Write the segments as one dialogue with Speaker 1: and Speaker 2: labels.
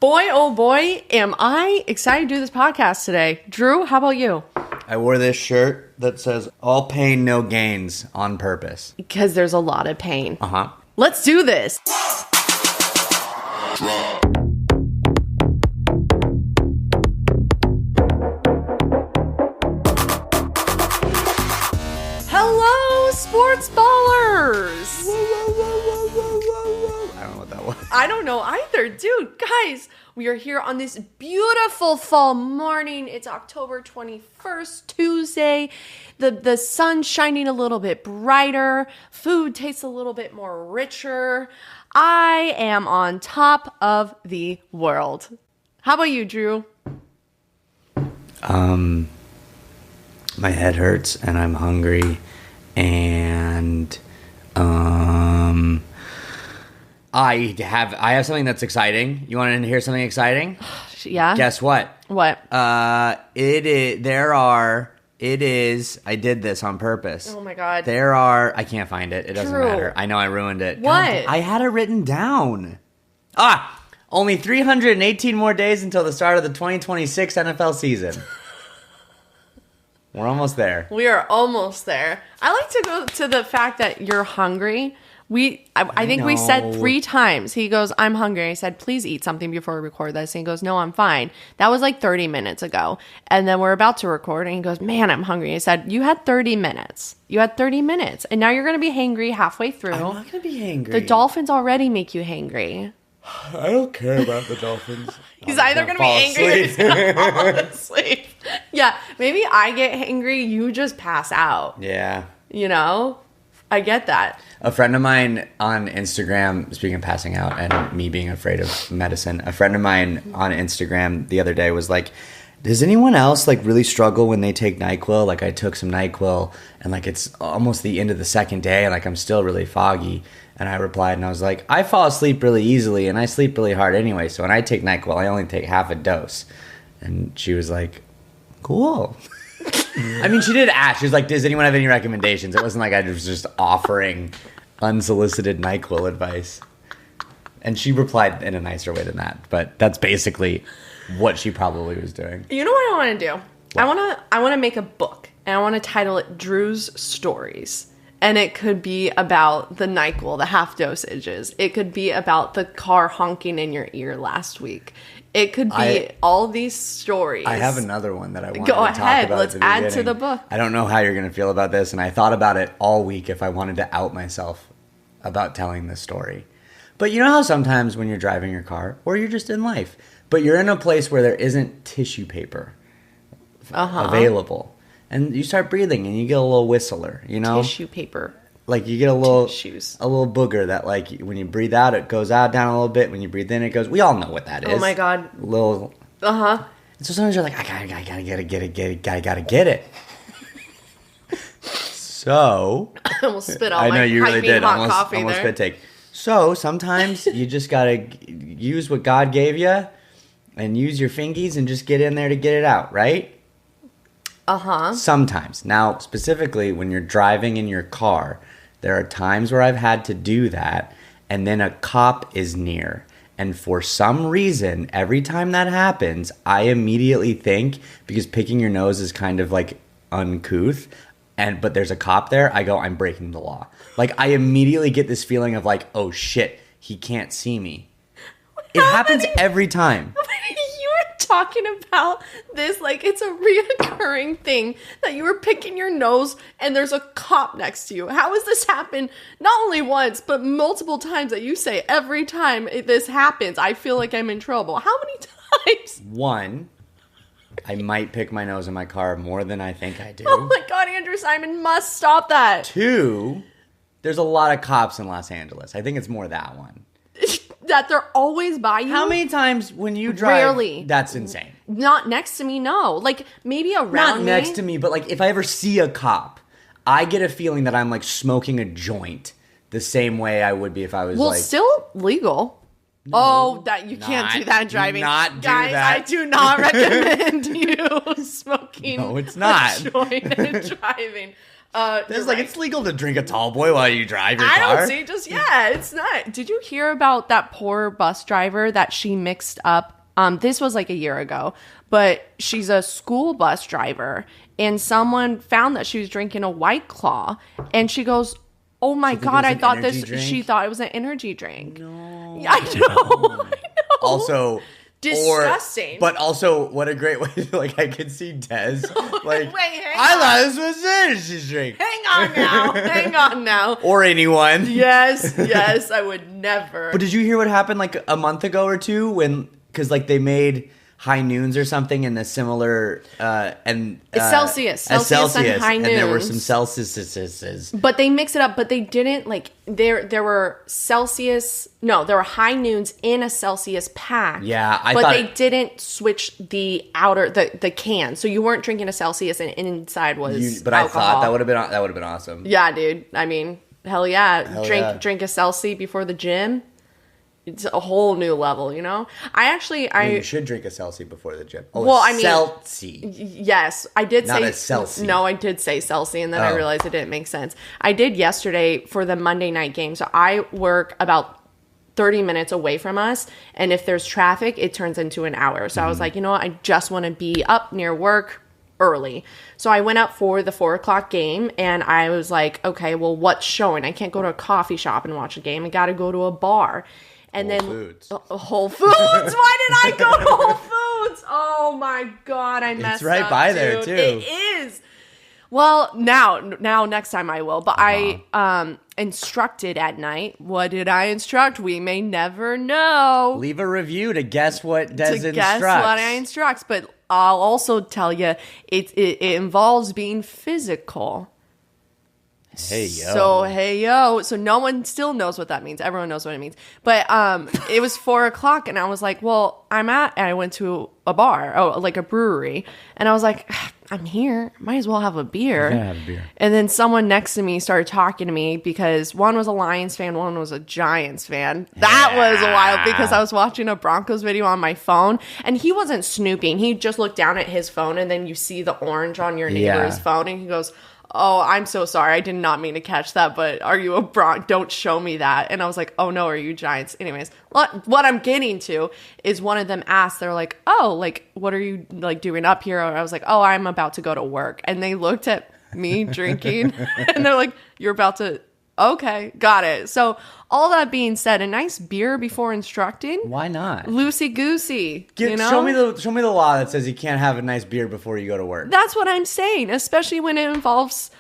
Speaker 1: Boy, oh boy, am I excited to do this podcast today. Drew, how about you?
Speaker 2: I wore this shirt that says, all pain, no gains, on purpose.
Speaker 1: Because there's a lot of pain.
Speaker 2: Uh-huh.
Speaker 1: Let's do this. Hello, Sportzballers!
Speaker 2: I don't know what that was.
Speaker 1: I don't know either. Dude, guys, we are here on this beautiful fall morning. It's October 21st, Tuesday. The sun's shining a little bit brighter. Food tastes a little bit more richer. I am on top of the world. How about you, Drew?
Speaker 2: My head hurts and I'm hungry and I have something that's exciting. You want to hear something exciting?
Speaker 1: Yeah.
Speaker 2: Guess what?
Speaker 1: What?
Speaker 2: It is I did this on purpose.
Speaker 1: Oh my God.
Speaker 2: I can't find it. It doesn't
Speaker 1: Drew.
Speaker 2: matter. I know I ruined it.
Speaker 1: What?
Speaker 2: God, I had it written down. Only 318 more days until the start of the 2026 NFL season. We're almost there.
Speaker 1: We are almost there. I like to go to the fact that you're hungry. I think we said 3 times. He goes, I'm hungry. I said, please eat something before we record this. And he goes, no, I'm fine. That was like 30 minutes ago. And then we're about to record. And he goes, man, I'm hungry. I said, you had 30 minutes. You had 30 minutes. And now you're going to be hangry halfway through.
Speaker 2: I'm not going to be hangry.
Speaker 1: The Dolphins already make you hangry.
Speaker 2: I don't care about the Dolphins.
Speaker 1: He's either going to be angry or he's going to fall asleep. Yeah, maybe I get hangry. You just pass out.
Speaker 2: Yeah.
Speaker 1: You know? I get that.
Speaker 2: A friend of mine on Instagram, speaking of passing out and me being afraid of medicine, a friend of mine on Instagram the other day was like, does anyone else like really struggle when they take NyQuil? Like I took some NyQuil and like it's almost the end of the second day and like I'm still really foggy. And I replied and I was like, I fall asleep really easily and I sleep really hard anyway. So when I take NyQuil, I only take half a dose. And she was like, cool. I mean, she did ask. She was like, does anyone have any recommendations? It wasn't like I was just offering unsolicited NyQuil advice. And she replied in a nicer way than that. But that's basically what she probably was doing.
Speaker 1: You know what I want to do?
Speaker 2: What?
Speaker 1: I want to make a book. And I want to title it Drew's Stories. And it could be about the NyQuil, the half dosages. It could be about the car honking in your ear last week. It could be all these stories.
Speaker 2: I have another one that I want
Speaker 1: to
Speaker 2: talk about.
Speaker 1: Go ahead. Let's add to the book.
Speaker 2: I don't know how you're going to feel about this, and I thought about it all week if I wanted to out myself about telling this story. But you know how sometimes when you're driving your car, or you're just in life, but you're in a place where there isn't tissue paper available. And you start breathing and you get a little whistler, you know?
Speaker 1: Tissue paper.
Speaker 2: Like you get a little
Speaker 1: tissues.
Speaker 2: A little booger that like when you breathe out, it goes out down a little bit. When you breathe in, it goes. We all know what that is.
Speaker 1: Oh my God.
Speaker 2: Little.
Speaker 1: Uh-huh.
Speaker 2: And so sometimes you're like, I gotta get it. So.
Speaker 1: I almost spit all
Speaker 2: I know
Speaker 1: my
Speaker 2: you really did.
Speaker 1: hot coffee
Speaker 2: almost
Speaker 1: there.
Speaker 2: spit take. So sometimes you just gotta use what God gave you, and use your fingies and just get in there to get it out, right?
Speaker 1: Uh-huh.
Speaker 2: Sometimes. Now, specifically, when you're driving in your car, there are times where I've had to do that, and then a cop is near. And for some reason, every time that happens, I immediately think, because picking your nose is kind of like uncouth, but there's a cop there, I go, I'm breaking the law. Like, I immediately get this feeling of like, oh shit, he can't see me. It happens every time.
Speaker 1: Talking about this like it's a reoccurring thing that you were picking your nose and there's a cop next to you. How has this happened not only once but multiple times that you say every time this happens I feel like I'm in trouble? How many times?
Speaker 2: 1, I might pick my nose in my car more than I think I do.
Speaker 1: Oh my God, Andrew Simon must stop that.
Speaker 2: 2, there's a lot of cops in Los Angeles. I think it's more that one.
Speaker 1: That they're always by you?
Speaker 2: How many times when you drive?
Speaker 1: Rarely.
Speaker 2: That's insane.
Speaker 1: Not next to me, no. Like, maybe around
Speaker 2: Not
Speaker 1: me.
Speaker 2: next to me, but like if I ever see a cop, I get a feeling that I'm like smoking a joint the same way I would be if I was like...
Speaker 1: still legal. No, that you can't do that driving.
Speaker 2: Not do
Speaker 1: Guys,
Speaker 2: that.
Speaker 1: I do not recommend you smoking
Speaker 2: No, it's not.
Speaker 1: a joint and driving.
Speaker 2: It's legal to drink a tall boy while you drive your car.
Speaker 1: I don't see. It's not. Did you hear about that poor bus driver that she mixed up? This was like a year ago, but she's a school bus driver, and someone found that she was drinking a White Claw, and she goes, "Oh my God, I thought this." Drink? She thought it was an energy drink.
Speaker 2: No,
Speaker 1: I know.
Speaker 2: Also.
Speaker 1: Disgusting.
Speaker 2: But also, what a great way to, I could see Des,
Speaker 1: Wait,
Speaker 2: I thought this was energy drink.
Speaker 1: Hang on now.
Speaker 2: Or anyone.
Speaker 1: Yes, I would never.
Speaker 2: But did you hear what happened, a month ago or two because, they made High Noons or something in a similar,
Speaker 1: Celsius and High Noons.
Speaker 2: And there were some Celsiuses.
Speaker 1: But they mix it up, but they didn't, there were there were High Noons in a Celsius pack.
Speaker 2: Yeah,
Speaker 1: But they didn't switch the outer, the can. So you weren't drinking a Celsius and inside was
Speaker 2: But
Speaker 1: alcohol.
Speaker 2: I thought that would have been awesome.
Speaker 1: Yeah, dude. I mean, hell yeah. Drink a Celsius before the gym. It's a whole new level, you know?
Speaker 2: You should drink a Celsius before the gym. Celsius.
Speaker 1: Yes, I did say...
Speaker 2: Not a Celsius.
Speaker 1: No, I did say Celsius, and then I realized it didn't make sense. I did yesterday for the Monday night game. So I work about 30 minutes away from us, and if there's traffic, it turns into an hour. So I was like, you know what? I just want to be up near work early. So I went up for the 4 o'clock game, and I was like, okay, well, what's showing? I can't go to a coffee shop and watch a game. I got to go to a bar. And Whole Foods. Why did I go to Whole Foods? Oh my God, I messed up.
Speaker 2: It's right by there too.
Speaker 1: It is. Well, now next time I will. But I instructed at night. What did I instruct? We may never know.
Speaker 2: Leave a review to guess what Des instructs.
Speaker 1: Guess what I instruct. But I'll also tell you, it involves being physical.
Speaker 2: Hey yo.
Speaker 1: So no one still knows what that means. Everyone knows what it means. But it was 4 o'clock, and I was like, well, and I went to a bar, a brewery, and I was like, I'm here, might as well have a beer.
Speaker 2: Yeah, have a beer.
Speaker 1: And then someone next to me started talking to me because one was a Lions fan, one was a Giants fan. That was wild because I was watching a Broncos video on my phone, and he wasn't snooping. He just looked down at his phone, and then you see the orange on your neighbor's phone, and he goes, oh, I'm so sorry. I did not mean to catch that, but are you a Bronco? Don't show me that. And I was like, oh no, are you Giants? Anyways, what I'm getting to is one of them asked, they're like, oh, what are you doing up here? Or I was like, oh, I'm about to go to work. And they looked at me drinking and they're like, you're about to, okay, got it. So all that being said, a nice beer before instructing.
Speaker 2: Why not?
Speaker 1: Loosey goosey.
Speaker 2: Show me the law that says you can't have a nice beer before you go to work.
Speaker 1: That's what I'm saying, especially when it involves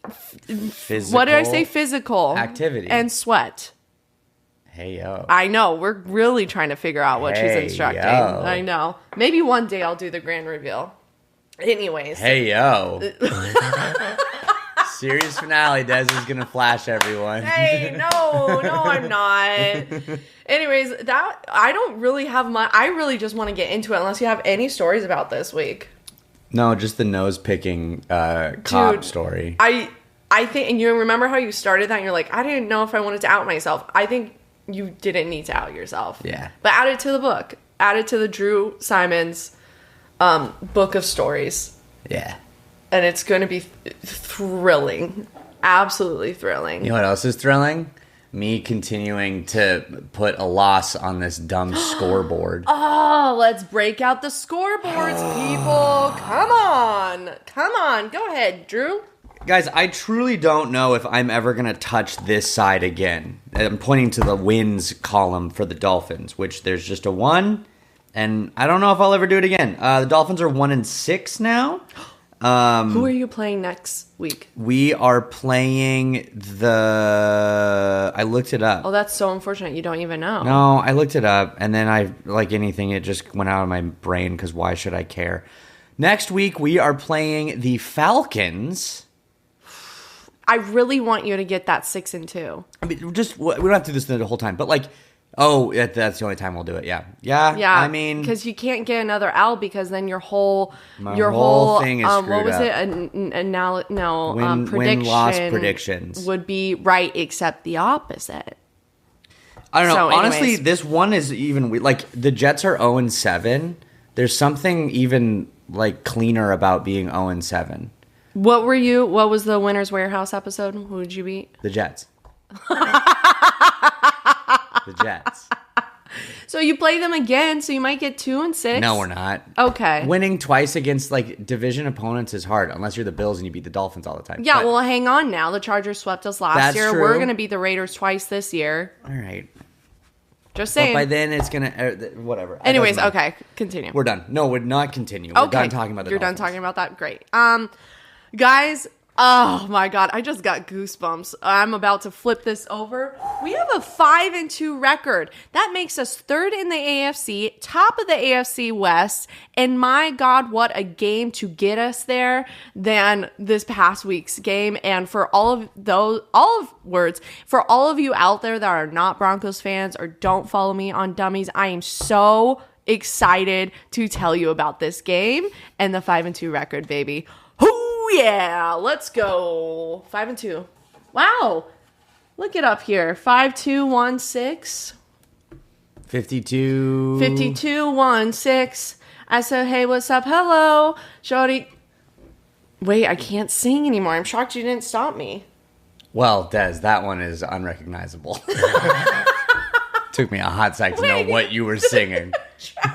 Speaker 2: physical.
Speaker 1: What did I say? Physical
Speaker 2: activity
Speaker 1: and sweat.
Speaker 2: Hey yo.
Speaker 1: I know. We're really trying to figure out what she's instructing.
Speaker 2: Yo.
Speaker 1: I know. Maybe one day I'll do the grand reveal. Anyways.
Speaker 2: Hey yo. Series finale, Des is gonna flash everyone.
Speaker 1: Hey, no, I'm not. Anyways, I don't really have much. I really just want to get into it unless you have any stories about this week.
Speaker 2: No, just the nose picking cop story.
Speaker 1: I think, and you remember how you started that and you're like, I didn't know if I wanted to out myself. I think you didn't need to out yourself.
Speaker 2: Yeah.
Speaker 1: But add it to the book. Add it to the Drew Simons book of stories.
Speaker 2: Yeah.
Speaker 1: And it's going to be thrilling. Absolutely thrilling.
Speaker 2: You know what else is thrilling? Me continuing to put a loss on this dumb scoreboard.
Speaker 1: Oh, let's break out the scoreboards, people. Come on. Go ahead, Drew.
Speaker 2: Guys, I truly don't know if I'm ever going to touch this side again. I'm pointing to the wins column for the Dolphins, which there's just a 1. And I don't know if I'll ever do it again. The Dolphins are 1-6 now.
Speaker 1: Who are you playing next week?
Speaker 2: We are playing I looked it up.
Speaker 1: Oh, that's so unfortunate. You don't even know.
Speaker 2: No, I looked it up, and then it just went out of my brain because why should I care? Next week, we are playing the Falcons.
Speaker 1: I really want you to get that 6-2.
Speaker 2: I mean, we don't have to do this the whole time, but that's the only time we'll do it. Yeah. I mean,
Speaker 1: because you can't get another L because then your whole
Speaker 2: thing is screwed
Speaker 1: what was
Speaker 2: up.
Speaker 1: it?
Speaker 2: Win-loss predictions
Speaker 1: would be right, except the opposite.
Speaker 2: I don't know.
Speaker 1: So,
Speaker 2: honestly, this one is even the Jets are 0-7. There's something even cleaner about being 0-7.
Speaker 1: What was the Winner's Warehouse episode? Who would you beat?
Speaker 2: The Jets. The Jets.
Speaker 1: So you play them again, so you might get 2-6.
Speaker 2: No, we're not.
Speaker 1: Okay.
Speaker 2: Winning twice against like division opponents is hard unless you're the Bills and you beat the Dolphins all the time.
Speaker 1: Yeah, well, hang on now. The Chargers swept us last year.
Speaker 2: True.
Speaker 1: We're going to beat the Raiders twice this year.
Speaker 2: All right.
Speaker 1: Just saying.
Speaker 2: But by then it's going to whatever.
Speaker 1: Anyways, okay, continue.
Speaker 2: We're done. No, we're not continue. We're done talking about the
Speaker 1: You're
Speaker 2: Dolphins.
Speaker 1: done talking about that? Great. Guys, oh my God, I just got goosebumps. I'm about to flip this over. We have a 5-2 record. That makes us third in the AFC, top of the AFC West, and my God, what a game to get us there than this past week's game. And for for all of you out there that are not Broncos fans or don't follow me on Dummies, I am so excited to tell you about this game and the 5-2 record, baby. Oh yeah, let's go. 5-2. Wow. Look it up here. 5-2-1-6.
Speaker 2: 52.
Speaker 1: 52-1-6. I said, hey, what's up? Hello. Shorty. Wait, I can't sing anymore. I'm shocked you didn't stop me.
Speaker 2: Well, Des, that one is unrecognizable. Took me a hot sec to know what you were singing.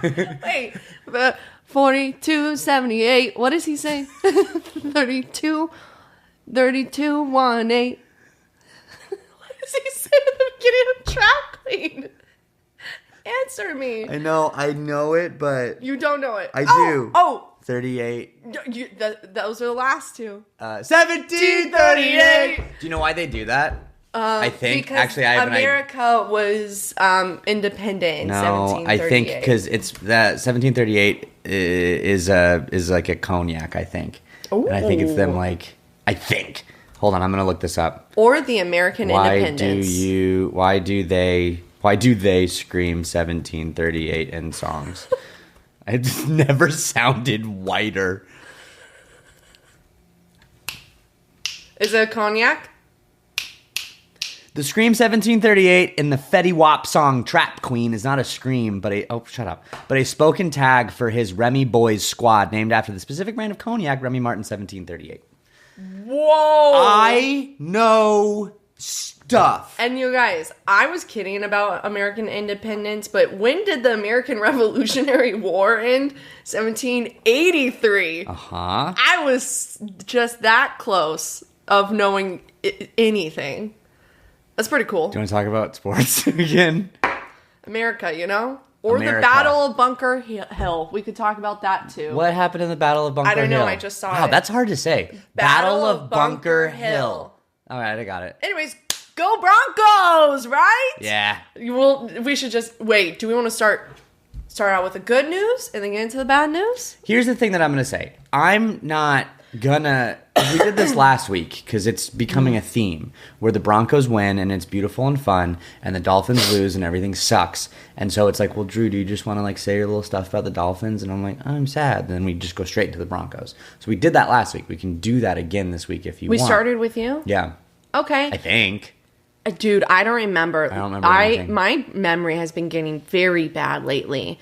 Speaker 1: Wait. 42-78. What does he say? 32-1-8. What does he say at the beginning of track queen? Answer me.
Speaker 2: I know it, but
Speaker 1: You don't know it.
Speaker 2: I do.
Speaker 1: Oh.
Speaker 2: 38.
Speaker 1: Those are the last two.
Speaker 2: 1738. Do you know why they do that? I think
Speaker 1: because
Speaker 2: actually I have
Speaker 1: America was independent in 1738.
Speaker 2: I think because it's that 1738 is like a cognac. I think, and I think it's them like I think. Hold on, I'm gonna look this up.
Speaker 1: Or the American independence.
Speaker 2: Why do they scream 1738 in songs? It's never sounded whiter.
Speaker 1: Is it a cognac?
Speaker 2: The Scream 1738 in the Fetty Wap song Trap Queen is not a scream, but a spoken tag for his Remy Boys squad named after the specific brand of cognac, Remy Martin 1738.
Speaker 1: Whoa!
Speaker 2: I know stuff.
Speaker 1: And you guys, I was kidding about American independence, but when did the American Revolutionary War end? 1783.
Speaker 2: Uh-huh.
Speaker 1: I was just that close of knowing anything. That's pretty cool.
Speaker 2: Do you want to talk about sports again?
Speaker 1: America, you know? Or
Speaker 2: America.
Speaker 1: the Battle of Bunker Hill. We could talk about that too.
Speaker 2: What happened in the Battle of Bunker Hill?
Speaker 1: I don't know. I just saw it.
Speaker 2: Wow, that's hard to say.
Speaker 1: Battle of Bunker Hill.
Speaker 2: All right, I got it.
Speaker 1: Anyways, go Broncos, right?
Speaker 2: Yeah.
Speaker 1: We should just wait. Do we want to start out with the good news and then get into the bad news?
Speaker 2: Here's the thing that I'm going to say. I'm not gonna... We did this last week because it's becoming a theme where the Broncos win and it's beautiful and fun and the Dolphins lose and everything sucks. And so it's like, well, Drew, do you just want to like say your little stuff about the Dolphins? And I'm like, I'm sad. And then we just go straight into the Broncos. So we did that last week. We can do that again this week if you want.
Speaker 1: We started with you?
Speaker 2: Yeah.
Speaker 1: Okay.
Speaker 2: I think.
Speaker 1: Dude, I don't remember.
Speaker 2: I don't remember anything.
Speaker 1: My memory has been getting very bad lately.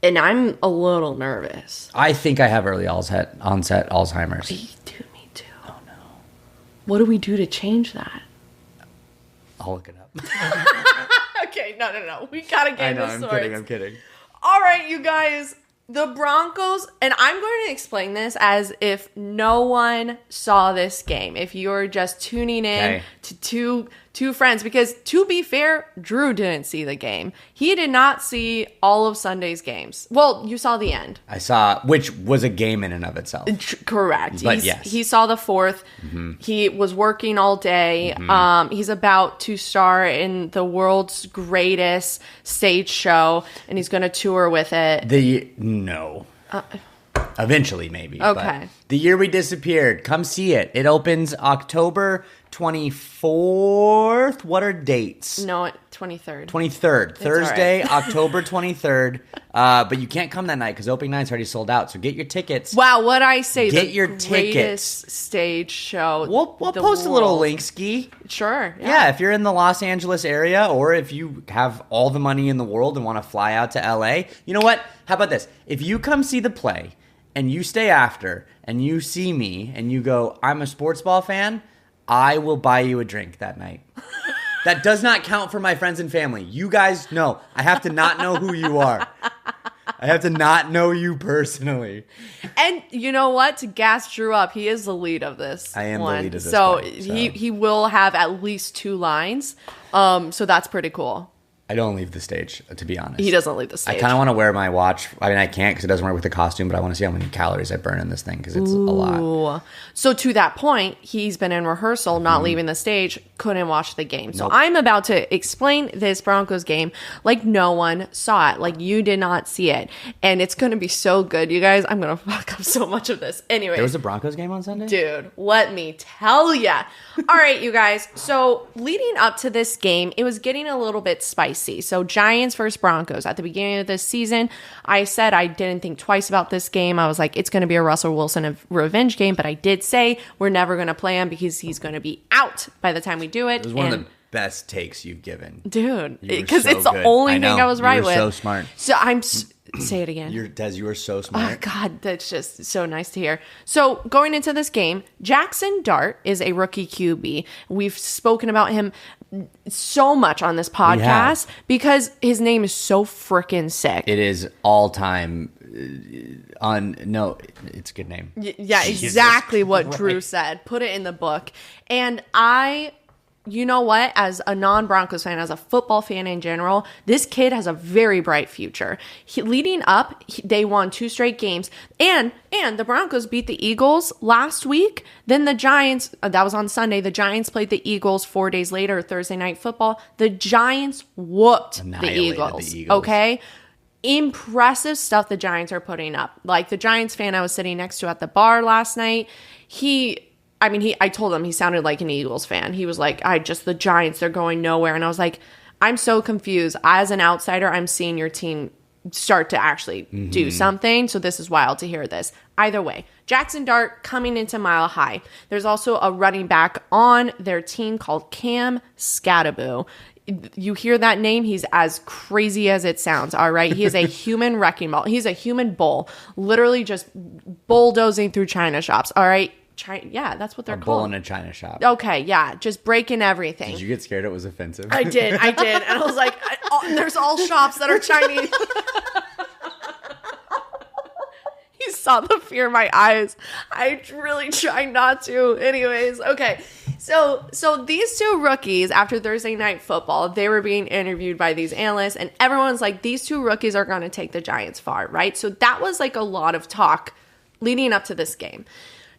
Speaker 1: And I'm a little nervous.
Speaker 2: I think I have early onset Alzheimer's.
Speaker 1: Me too. Oh, no. What do we do to change that?
Speaker 2: I'll look it up.
Speaker 1: Okay, no. We gotta get this sorted.
Speaker 2: I'm kidding.
Speaker 1: All right, you guys. The Broncos, and I'm going to explain this as if no one saw this game. If you're just tuning in to two friends, because to be fair, Drew didn't see the game. He did not see all of Sunday's games. Well, you saw the end.
Speaker 2: I saw, which was a game in and of itself.
Speaker 1: Correct.
Speaker 2: But yes.
Speaker 1: He saw the fourth. Mm-hmm. He was working all day. Mm-hmm. He's about to star in the world's greatest stage show, and he's going to tour with it.
Speaker 2: No. Eventually, maybe.
Speaker 1: Okay.
Speaker 2: But The Year We Disappeared. Come see it. It opens October 24th. What are dates?
Speaker 1: No, 23rd.
Speaker 2: 23rd. Thursday,
Speaker 1: right.
Speaker 2: October 23rd. But you can't come that night because opening night's already sold out. So get your tickets.
Speaker 1: Wow, what'd I say?
Speaker 2: Get your tickets.
Speaker 1: Greatest stage show.
Speaker 2: We'll post a little link, Ski.
Speaker 1: Sure.
Speaker 2: Yeah, if you're in the Los Angeles area or if you have all the money in the world and want to fly out to LA, you know what? How about this? If you come see the play and you stay after and you see me and you go, I'm a Sportzball fan, I will buy you a drink that night. That does not count for my friends and family. You guys know. I have to not know who you are. I have to not know you personally.
Speaker 1: And you know what? To gas Drew up, he is the lead of this.
Speaker 2: I am the lead of this
Speaker 1: so
Speaker 2: one,
Speaker 1: he will have at least 2 lines. So that's pretty cool.
Speaker 2: I don't leave the stage, to be honest.
Speaker 1: He doesn't leave the stage.
Speaker 2: I kind of want to wear my watch. I mean, I can't because it doesn't work with the costume, but I want to see how many calories I burn in this thing because it's a lot.
Speaker 1: So to that point, he's been in rehearsal, not leaving the stage, couldn't watch the game. So I'm about to explain this Broncos game like no one saw it, like you did not see it. And it's going to be so good, you guys. I'm going to fuck up so much of this. Anyway.
Speaker 2: There was a Broncos game on Sunday?
Speaker 1: Dude, let me tell ya. All right, you guys. So leading up to this game, it was getting a little bit spicy. So Giants versus Broncos. At the beginning of this season, I said I didn't think twice about this game. I was like, it's going to be a Russell Wilson revenge game, but I did say we're never going to play him because he's going to be out by the time we do it.
Speaker 2: It was one of the best takes you've given.
Speaker 1: Dude, because it's the only thing I was right with.
Speaker 2: You're so smart.
Speaker 1: So say it again.
Speaker 2: Des, you are so smart.
Speaker 1: Oh, God, that's just so nice to hear. So going into this game, Jackson Dart is a rookie QB. We've spoken about him so much on this podcast because his name is so freaking sick.
Speaker 2: It is all time it's a good name.
Speaker 1: Yeah, exactly what Drew said. Put it in the book. And you know what? As a non-Broncos fan, as a football fan in general, this kid has a very bright future. Leading up, they won 2 straight games. And the Broncos beat the Eagles last week. Then the Giants, that was on Sunday, the Giants played the Eagles 4 days later, Thursday Night Football. The Giants whooped the Eagles. Okay? Impressive stuff the Giants are putting up. Like the Giants fan I was sitting next to at the bar last night, I told him he sounded like an Eagles fan. He was like, the Giants, they're going nowhere. And I was like, I'm so confused. As an outsider, I'm seeing your team start to actually do something. So this is wild to hear this. Either way, Jackson Dart coming into Mile High. There's also a running back on their team called Cam Scattaboo. You hear that name, he's as crazy as it sounds, all right? He is a human wrecking ball. He's a human bull, literally just bulldozing through China shops, all right? Yeah, that's what they're called.
Speaker 2: Bull in a China shop.
Speaker 1: Okay, yeah, just breaking everything.
Speaker 2: Did you get scared it was offensive?
Speaker 1: I did. And I was like, there's all shops that are Chinese. You saw the fear in my eyes. I really try not to. Anyways, okay. So these 2 rookies, after Thursday Night Football, they were being interviewed by these analysts, and everyone's like, these 2 rookies are going to take the Giants far, right? So that was like a lot of talk leading up to this game.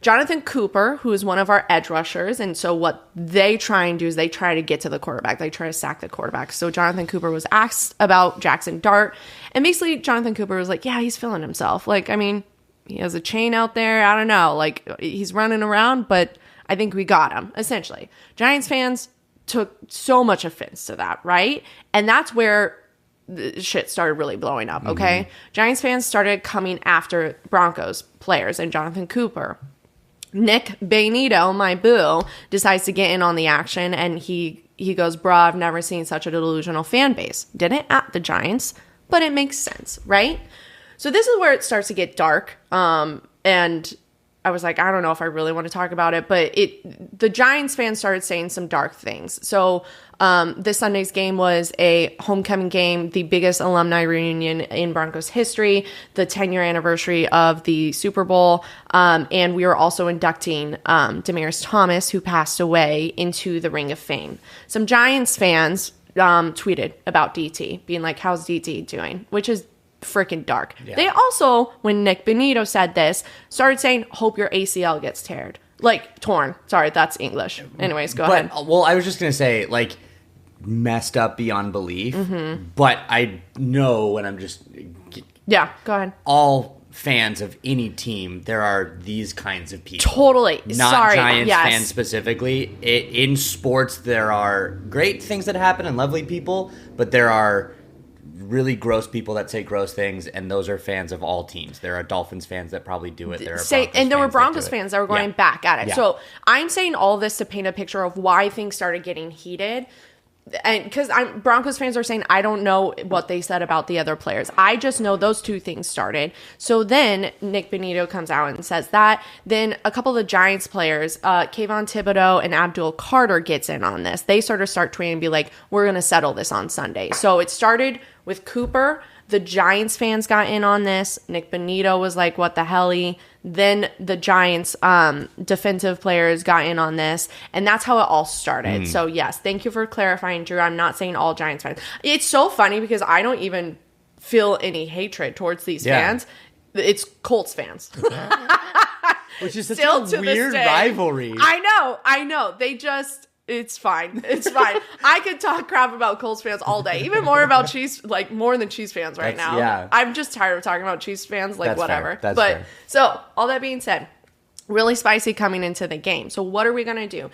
Speaker 1: Jonathan Cooper, who is one of our edge rushers, and so what they try and do is they try to get to the quarterback. They try to sack the quarterback. So Jonathan Cooper was asked about Jackson Dart, and basically Jonathan Cooper was like, yeah, he's feeling himself. Like, I mean, he has a chain out there. I don't know. Like, he's running around, but I think we got him, essentially. Giants fans took so much offense to that, right? And that's where the shit started really blowing up, okay? Giants fans started coming after Broncos players and Jonathan Cooper. Nick Benito, my boo, decides to get in on the action, and he goes, bruh, I've never seen such a delusional fan base. Didn't at the Giants, but it makes sense, right? So this is where it starts to get dark, and I was like, I don't know if I really want to talk about it, but the Giants fans started saying some dark things. So this Sunday's game was a homecoming game, the biggest alumni reunion in Broncos history, the 10-year anniversary of the Super Bowl, and we were also inducting Demaryius Thomas, who passed away, into the Ring of Fame. Some Giants fans tweeted about DT, being like, how's DT doing? Which is freaking dark. Yeah. They also, when Nick Benito said this, started saying, hope your ACL gets torn. Sorry, that's English. Anyways, go ahead.
Speaker 2: Well, I was just going to say, like, messed up beyond belief. But I know when I'm just...
Speaker 1: Yeah, go ahead.
Speaker 2: All fans of any team, there are these kinds of people.
Speaker 1: Totally.
Speaker 2: Not Giants fans specifically. In sports, there are great things that happen and lovely people, but there are really gross people that say gross things, and those are fans of all teams. There are Dolphins fans that probably do it.
Speaker 1: There were Broncos fans that were going back at it. Yeah. So I'm saying all this to paint a picture of why things started getting heated. and because Broncos fans are saying, I don't know what they said about the other players. I just know those two things started. So then Nick Bonito comes out and says that. Then a couple of the Giants players, Kayvon Thibodeau and Abdul Carter gets in on this. They sort of start tweeting and be like, we're going to settle this on Sunday. So it started with Cooper. The Giants fans got in on this. Nick Bonito was like, what the hell-y? Then the Giants defensive players got in on this. And that's how it all started. So, yes, thank you for clarifying, Drew. I'm not saying all Giants fans. It's so funny because I don't even feel any hatred towards these fans. It's Colts fans.
Speaker 2: Which is such a weird rivalry.
Speaker 1: I know. They just... It's fine. It's fine. I could talk crap about Colts fans all day. Even more about Chiefs, like more than Chiefs fans right now.
Speaker 2: Yeah.
Speaker 1: I'm just tired of talking about Chiefs fans, like
Speaker 2: That's
Speaker 1: whatever.
Speaker 2: Fair. That's fair.
Speaker 1: So, all that being said, really spicy coming into the game. So, what are we going to do?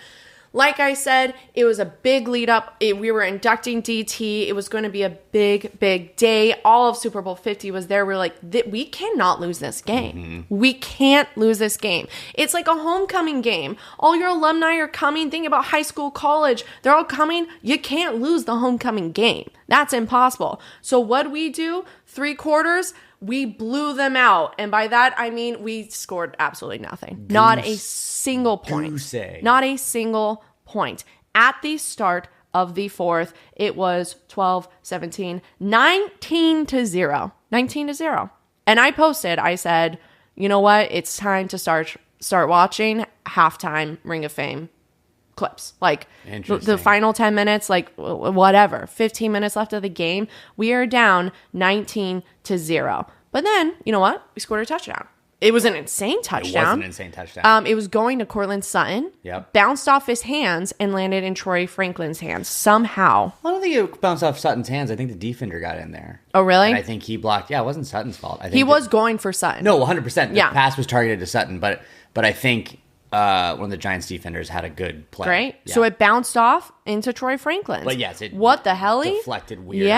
Speaker 1: Like I said, it was a big lead up. We were inducting DT. It was going to be a big, big day. All of Super Bowl 50 was there. We're like, we cannot lose this game. We can't lose this game. It's like a homecoming game. All your alumni are coming. Think about high school, college. They're all coming. You can't lose the homecoming game. That's impossible. So what we do? 3 quarters, we blew them out. And by that, I mean we scored absolutely nothing. Not a single point. Not a single point. At the start of the fourth, it was 12, 17, 19-0. 19-0. And I posted, I said, you know what? It's time to start watching halftime Ring of Fame clips. Like the final 10 minutes, like whatever, 15 minutes left of the game. We are down 19-0. But then, you know what? We scored a touchdown. It was an insane touchdown. It was going to Cortland Sutton.
Speaker 2: Yep.
Speaker 1: Bounced off his hands and landed in Troy Franklin's hands somehow.
Speaker 2: I don't think it bounced off Sutton's hands. I think the defender got in there.
Speaker 1: Oh, really?
Speaker 2: And I think he blocked. Yeah, it wasn't Sutton's fault. I think
Speaker 1: he was going for Sutton.
Speaker 2: No, 100%. The pass was targeted to Sutton, but I think one of the Giants defenders had a good play.
Speaker 1: Right?
Speaker 2: Yeah.
Speaker 1: So it bounced off into Troy Franklin's.
Speaker 2: But yes,
Speaker 1: what the hell?
Speaker 2: Deflected weird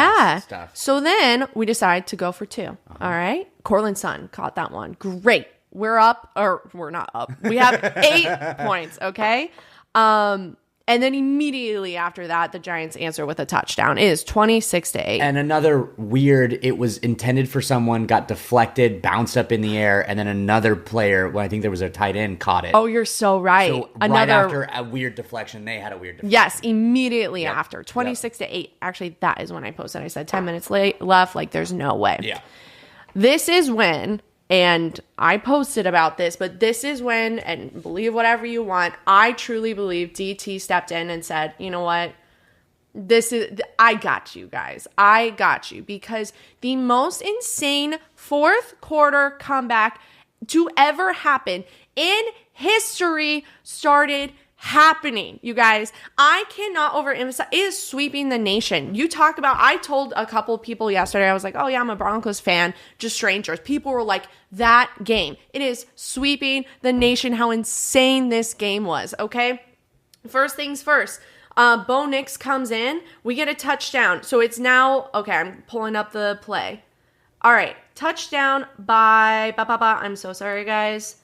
Speaker 2: stuff.
Speaker 1: So then we decided to go for 2. All right? Cortland Sutton caught that one. Great. We're up, or we're not up. We have 8 points, okay? And then immediately after that, the Giants answer with a touchdown. It is 26-8.
Speaker 2: And another weird, it was intended for someone, got deflected, bounced up in the air, and then another player, well, I think there was a tight end, caught it.
Speaker 1: Oh, you're so right.
Speaker 2: So right after a weird deflection, they had a weird deflection.
Speaker 1: Yes, immediately after. 26-8. Actually, that is when I posted. I said 10 minutes left. Like, there's no way.
Speaker 2: Yeah.
Speaker 1: This is when... And I posted about this, but this is when, and believe whatever you want, I truly believe DT stepped in and said, you know what? I got you guys. I got you. Because the most insane fourth quarter comeback to ever happen in history started happening, you guys. I cannot overemphasize. It is sweeping the nation. You talk about, I told a couple people yesterday, I was like, oh yeah, I'm a Broncos fan, just strangers. People were like, that game. It is sweeping the nation, how insane this game was, okay? First things first. Bo Nix comes in. We get a touchdown. So it's now, okay, I'm pulling up the play. All right, touchdown by, I'm so sorry, guys.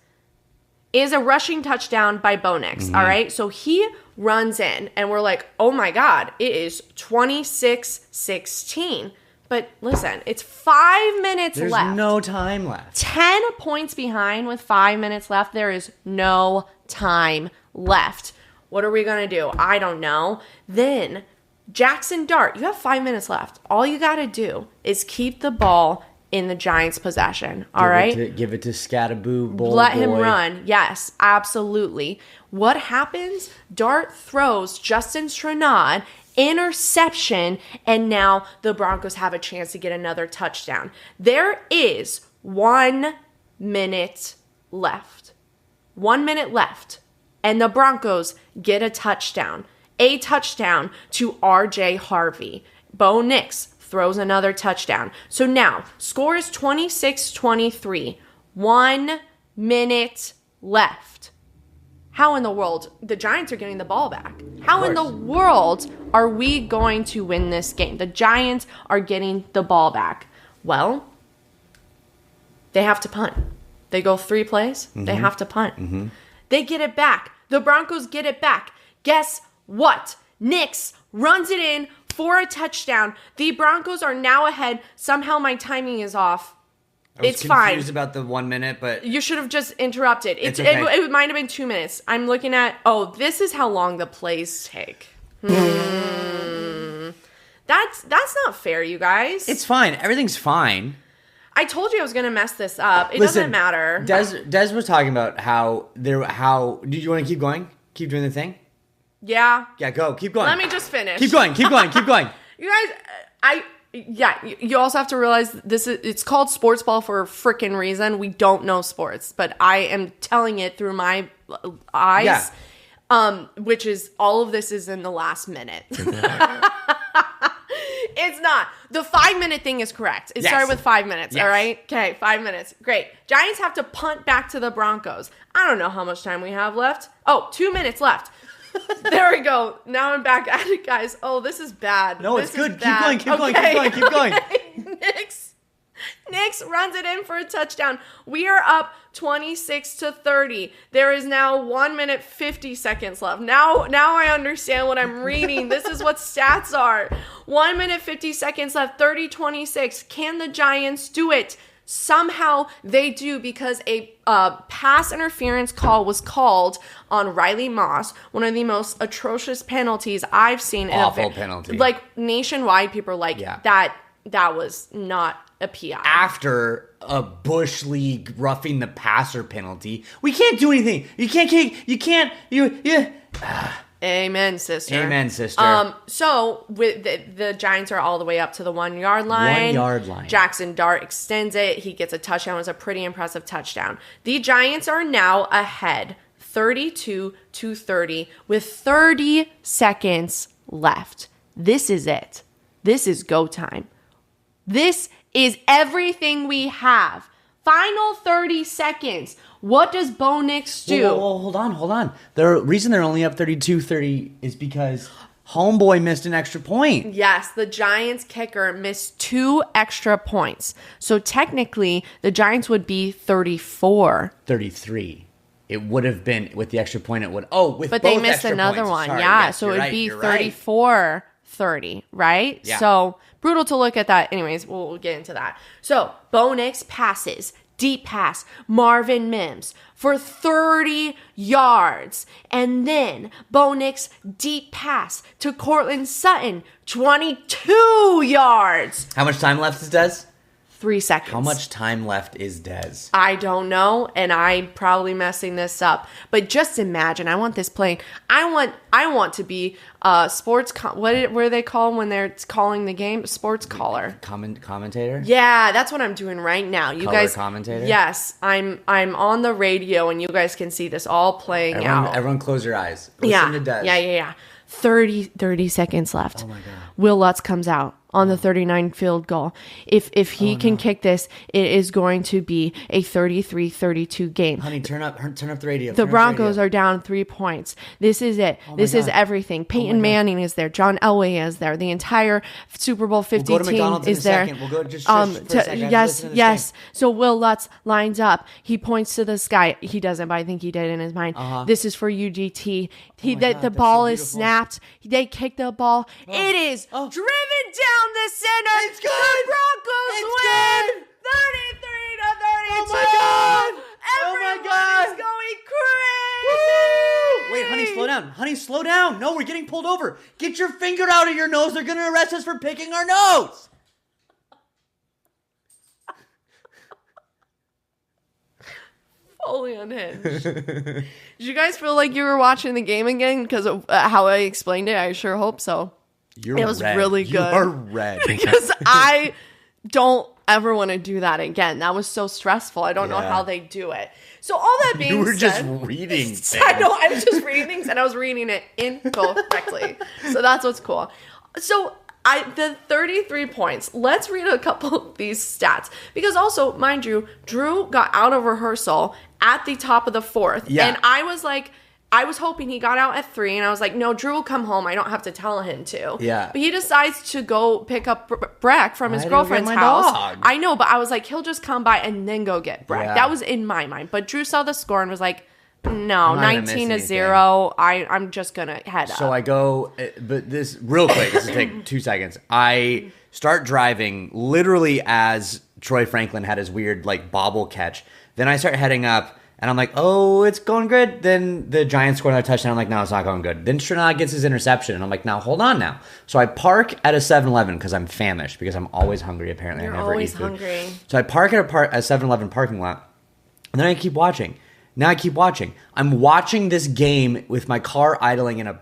Speaker 1: Is a rushing touchdown by Bo Nix, all right? So he runs in, and we're like, oh my God, it is 26-16. But listen, it's 5 minutes left.
Speaker 2: There's no time left.
Speaker 1: 10 points behind with 5 minutes left. There is no time left. What are we going to do? I don't know. Then Jackson Dart, you have 5 minutes left. All you got to do is keep the ball in the Giants' possession. All right?
Speaker 2: Give it to Scattaboo,
Speaker 1: Let him run. Yes, absolutely. What happens? Dart throws Justin Stranad, interception, and now the Broncos have a chance to get another touchdown. There is 1 minute left. 1 minute left. And the Broncos get a touchdown. A touchdown to RJ Harvey. Bo Nix throws another touchdown. So now, score is 26-23. 1 minute left. How in the world? The Giants are getting the ball back. How in the world are we going to win this game? The Giants are getting the ball back. Well, they have to punt. They go 3 plays. They have to punt. They get it back. The Broncos get it back. Guess what? Nix runs it in for a touchdown. The Broncos are now ahead. Somehow my timing is off. It's fine. I was
Speaker 2: confused about the 1 minute, but...
Speaker 1: You should have just interrupted.
Speaker 2: It's okay.
Speaker 1: It might have been 2 minutes. I'm looking at... Oh, this is how long the plays take. That's not fair, you guys.
Speaker 2: It's fine. Everything's fine.
Speaker 1: I told you I was going to mess this up. Doesn't matter.
Speaker 2: Des was talking about how... Do you want to keep going? Keep doing the thing?
Speaker 1: Yeah.
Speaker 2: Yeah, go. Keep going.
Speaker 1: Let me just finish.
Speaker 2: Keep going. Keep going.
Speaker 1: You guys... you also have to realize it's called Sportsball for a freaking reason. We don't know sports, but I am telling it through my eyes, which is all of this is in the last minute. It's not. The 5-minute thing is correct. It started with 5 minutes, all right? Okay, 5 minutes. Great. Giants have to punt back to the Broncos. I don't know how much time we have left. Oh, 2 minutes left. There we go. Now I'm back at it, guys. Oh, this is bad.
Speaker 2: No, it's good. Keep going.
Speaker 1: Nix runs it in for a touchdown. We are up 26-30. There is now 1 minute 50 seconds left. Now I understand what I'm reading. This is what stats are. 1 minute 50 seconds left. 30-26. Can the Giants do it? Somehow they do, because a pass interference call was called on Riley Moss, one of the most atrocious penalties I've seen.
Speaker 2: Awful penalty.
Speaker 1: Like, nationwide, people are like, that was not a PI.
Speaker 2: After a Bush League roughing the passer penalty, we can't do anything.
Speaker 1: Amen, sister. So with the Giants are all the way up to the 1 yard line.
Speaker 2: 1 yard line.
Speaker 1: Jackson Dart extends it. He gets a touchdown. It was a pretty impressive touchdown. The Giants are now ahead 32-30 with 30 seconds left. This is it. This is go time. This is everything we have. Final 30 seconds. What does Bo Nix do?
Speaker 2: Whoa, hold on. The reason they're only up 32-30 is because homeboy missed an extra point.
Speaker 1: Yes, the Giants kicker missed 2 extra points. So technically, the Giants would be 34.
Speaker 2: 33. It would have been, with the extra point, it would... Oh, with
Speaker 1: but
Speaker 2: both
Speaker 1: they missed another
Speaker 2: points.
Speaker 1: one.
Speaker 2: Sorry,
Speaker 1: yeah,
Speaker 2: yes,
Speaker 1: so it would be
Speaker 2: 34.
Speaker 1: 34-30, right?
Speaker 2: Yeah.
Speaker 1: So brutal to look at that. Anyways, we'll get into that. So Bo Nix passes. Deep pass, Marvin Mims for 30 yards. And then Bo Nix deep pass to Cortland Sutton, 22 yards.
Speaker 2: How much time left is Des?
Speaker 1: 3 seconds.
Speaker 2: How much time left is Des?
Speaker 1: I don't know, and I'm probably messing this up. But just imagine, I want this playing. I want to be sports. What are they called when they're calling the game? Sports caller.
Speaker 2: Commentator.
Speaker 1: Yeah, that's what I'm doing right now. You
Speaker 2: Color
Speaker 1: guys,
Speaker 2: commentator.
Speaker 1: Yes, I'm on the radio, and you guys can see this all playing out.
Speaker 2: Everyone, close your eyes. Listen to Des.
Speaker 1: Yeah. 30 seconds left.
Speaker 2: Oh my God.
Speaker 1: Will Lutz comes out on the 39 field goal. If he can kick this, it is going to be a 33-32 game.
Speaker 2: Honey, turn up the radio.
Speaker 1: The Broncos are down 3 points. This is it. This is everything. Peyton Manning is there. John Elway is there. The entire Super Bowl 50 team is there.
Speaker 2: We'll go just for a second.
Speaker 1: Yes. So Will Lutz lines up. He points to the sky. He doesn't, but I think he did in his mind. This is for UGT. The ball is snapped. They kick the ball. It is driven down the center.
Speaker 2: It's good.
Speaker 1: The Broncos win. 33-32.
Speaker 2: Oh my God.
Speaker 1: Everyone is going crazy.
Speaker 2: Wait, honey, slow down. No, we're getting pulled over. Get your finger out of your nose. They're going to arrest us for picking our nose.
Speaker 1: Fully unhinged. Did you guys feel like you were watching the game again because of how I explained it? I sure hope so.
Speaker 2: It was
Speaker 1: really good.
Speaker 2: You are red.
Speaker 1: Because I don't ever want to do that again. That was so stressful. I don't know how they do it. So all that being said...
Speaker 2: You were just reading things.
Speaker 1: I know. I was just reading things and I was reading it incorrectly. So that's what's cool. So... the 33 points. Let's read a couple of these stats. Because also, mind you, Drew got out of rehearsal at the top of the 4th.
Speaker 2: Yeah.
Speaker 1: And I was hoping he got out at 3. And I was like, no, Drew will come home. I don't have to tell him to.
Speaker 2: Yeah.
Speaker 1: But he decides to go pick up Breck from his girlfriend's house.
Speaker 2: Dog.
Speaker 1: I know, but I was like, he'll just come by and then go get Breck.
Speaker 2: Yeah.
Speaker 1: That was in my mind. But Drew saw the score and was like, No, 19-0. I'm just going to head up.
Speaker 2: So I go, but this, real quick, this will take 2 seconds. I start driving literally as Troy Franklin had his weird, like, bobble catch. Then I start heading up, and I'm like, oh, it's going good. Then the Giants score another touchdown. I'm like, no, it's not going good. Then Stranad gets his interception, and I'm like, now, hold on now. So I park at a 7-Eleven because I'm famished, because I'm always hungry, apparently.
Speaker 1: You're
Speaker 2: I never
Speaker 1: always
Speaker 2: eat food.
Speaker 1: hungry.
Speaker 2: So I park at a 7-Eleven parking lot, and then I keep watching. Now I keep watching. I'm watching this game with my car idling in a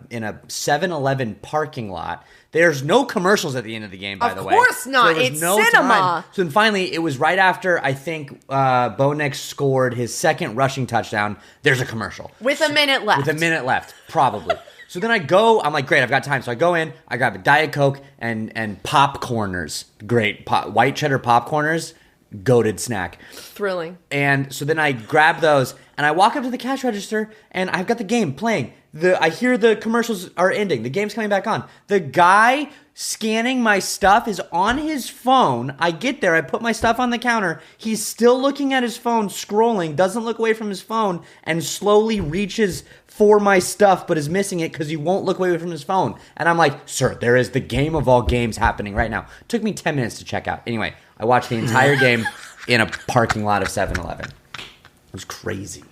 Speaker 2: 7-Eleven parking lot. There's no commercials at the end of the game, by the way.
Speaker 1: Of course not.
Speaker 2: So
Speaker 1: it's cinema.
Speaker 2: Time. So then finally, it was right after, I think, Bo Nix scored his second rushing touchdown. There's a commercial.
Speaker 1: With a minute left.
Speaker 2: With a minute left, probably. So then I go, I'm like, great, I've got time. So I go in, I grab a Diet Coke and popcorners. Great. White cheddar popcorners. Goated snack.
Speaker 1: Thrilling.
Speaker 2: And so then I grab those, and I walk up to the cash register, and I've got the game playing. I hear the commercials are ending. The game's coming back on. The guy scanning my stuff is on his phone. I get there. I put my stuff on the counter. He's still looking at his phone, scrolling, doesn't look away from his phone, and slowly reaches for my stuff, but is missing it because he won't look away from his phone. And I'm like, sir, there is the game of all games happening right now. Took me 10 minutes to check out. Anyway, I watched the entire game in a parking lot of 7-Eleven. It was crazy.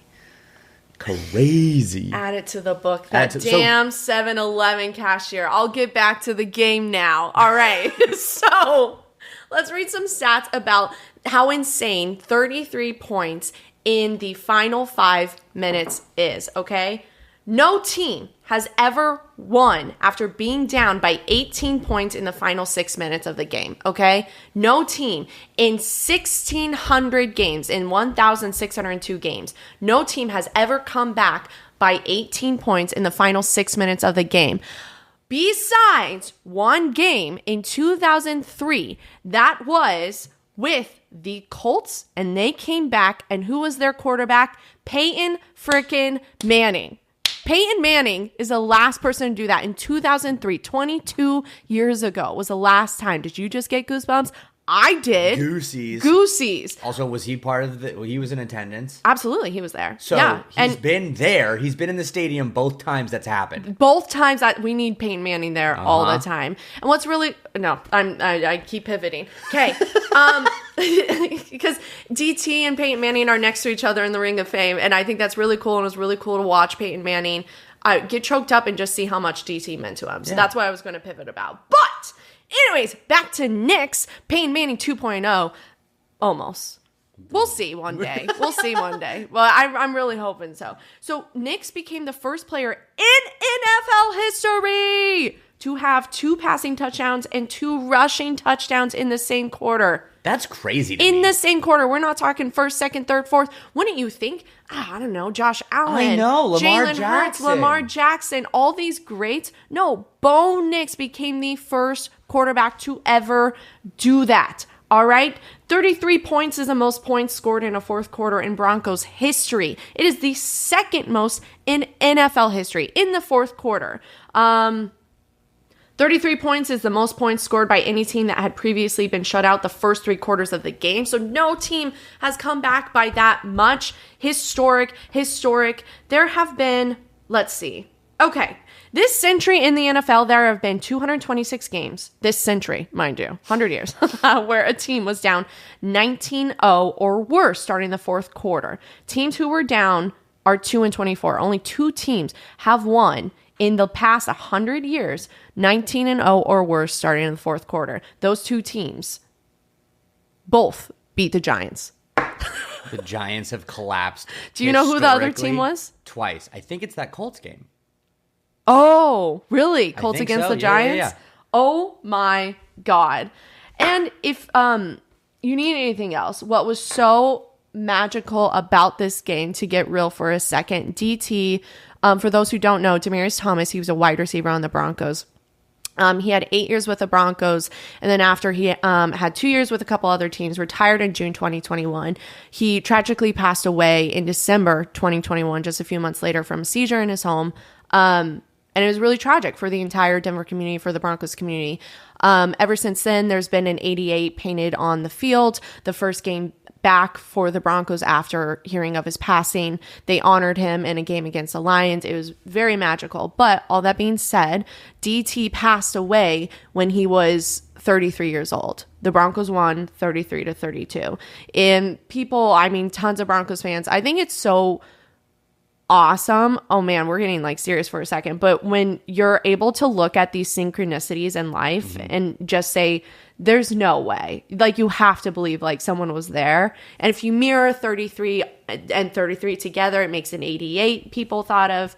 Speaker 2: Crazy.
Speaker 1: Add it to the book. That damn 7-Eleven cashier. I'll get back to the game now. All right. So let's read some stats about how insane 33 points in the final 5 minutes is, okay? No team has ever won after being down by 18 points in the final 6 minutes of the game, okay? No team in 1,600 games, in 1,602 games, no team has ever come back by 18 points in the final 6 minutes of the game. Besides one game in 2003, that was with the Colts, and they came back, and who was their quarterback? Peyton frickin' Manning. Peyton Manning is the last person to do that in 2003, 22 years ago was the last time. Did you just get goosebumps? I did. Goosies.
Speaker 2: Also, was he part of he was in attendance?
Speaker 1: Absolutely, he was there.
Speaker 2: So
Speaker 1: yeah.
Speaker 2: He's been there. He's been in the stadium both times that's happened.
Speaker 1: Both times that we need Peyton Manning there all the time. And what's really I keep pivoting. Okay. Because DT and Peyton Manning are next to each other in the Ring of Fame, and I think that's really cool, and it was really cool to watch Peyton Manning get choked up and just see how much DT meant to him. So that's what I was going to pivot about. But anyways, back to Knicks. Peyton Manning 2.0. Almost. We'll see one day. Well, I'm really hoping so. So Knicks became the first player in NFL history to have 2 passing touchdowns and 2 rushing touchdowns in the same quarter.
Speaker 2: That's crazy to
Speaker 1: me.
Speaker 2: In
Speaker 1: the same quarter. We're not talking first, second, third, fourth. Wouldn't you think? I don't know. Josh Allen.
Speaker 2: I know.
Speaker 1: Jalen Hurts, Lamar Jackson. All these greats. No. Bo Nix became the first quarterback to ever do that. All right? 33 points is the most points scored in a fourth quarter in Broncos history. It is the second most in NFL history in the fourth quarter. 33 points is the most points scored by any team that had previously been shut out the first 3 quarters of the game. So no team has come back by that much. Historic. There have been, let's see. Okay. This century in the NFL, there have been 226 games. This century, mind you, 100 years, where a team was down 19-0 or worse starting the fourth quarter. Teams who were down are 2-24. Only 2 teams have won in the past 100 years, 19-0 or worse starting in the fourth quarter. Those 2 teams both beat the Giants.
Speaker 2: The Giants have collapsed.
Speaker 1: Do you know who the other team was?
Speaker 2: Twice. I think it's that Colts game.
Speaker 1: Oh, really? Colts against the Giants?
Speaker 2: Yeah.
Speaker 1: Oh my God. And if you need anything else, what was so magical about this game, to get real for a second, DT, for those who don't know, Demaryius Thomas, he was a wide receiver on the Broncos. He had 8 years with the Broncos, and then after he had 2 years with a couple other teams, retired in June 2021. He tragically passed away in December 2021, just a few months later, from a seizure in his home. And it was really tragic for the entire Denver community, for the Broncos community. Ever since then, there's been an 88 painted on the field. The first game back for the Broncos after hearing of his passing. They honored him in a game against the Lions. It was very magical. But all that being said, DT passed away when he was 33 years old. The Broncos won 33-32. And people, I mean, tons of Broncos fans, I think it's so awesome. Oh man, we're getting like serious for a second. But when you're able to look at these synchronicities in life and just say, there's no way, like you have to believe like someone was there. And if you mirror 33 and 33 together, it makes an 88 people thought of.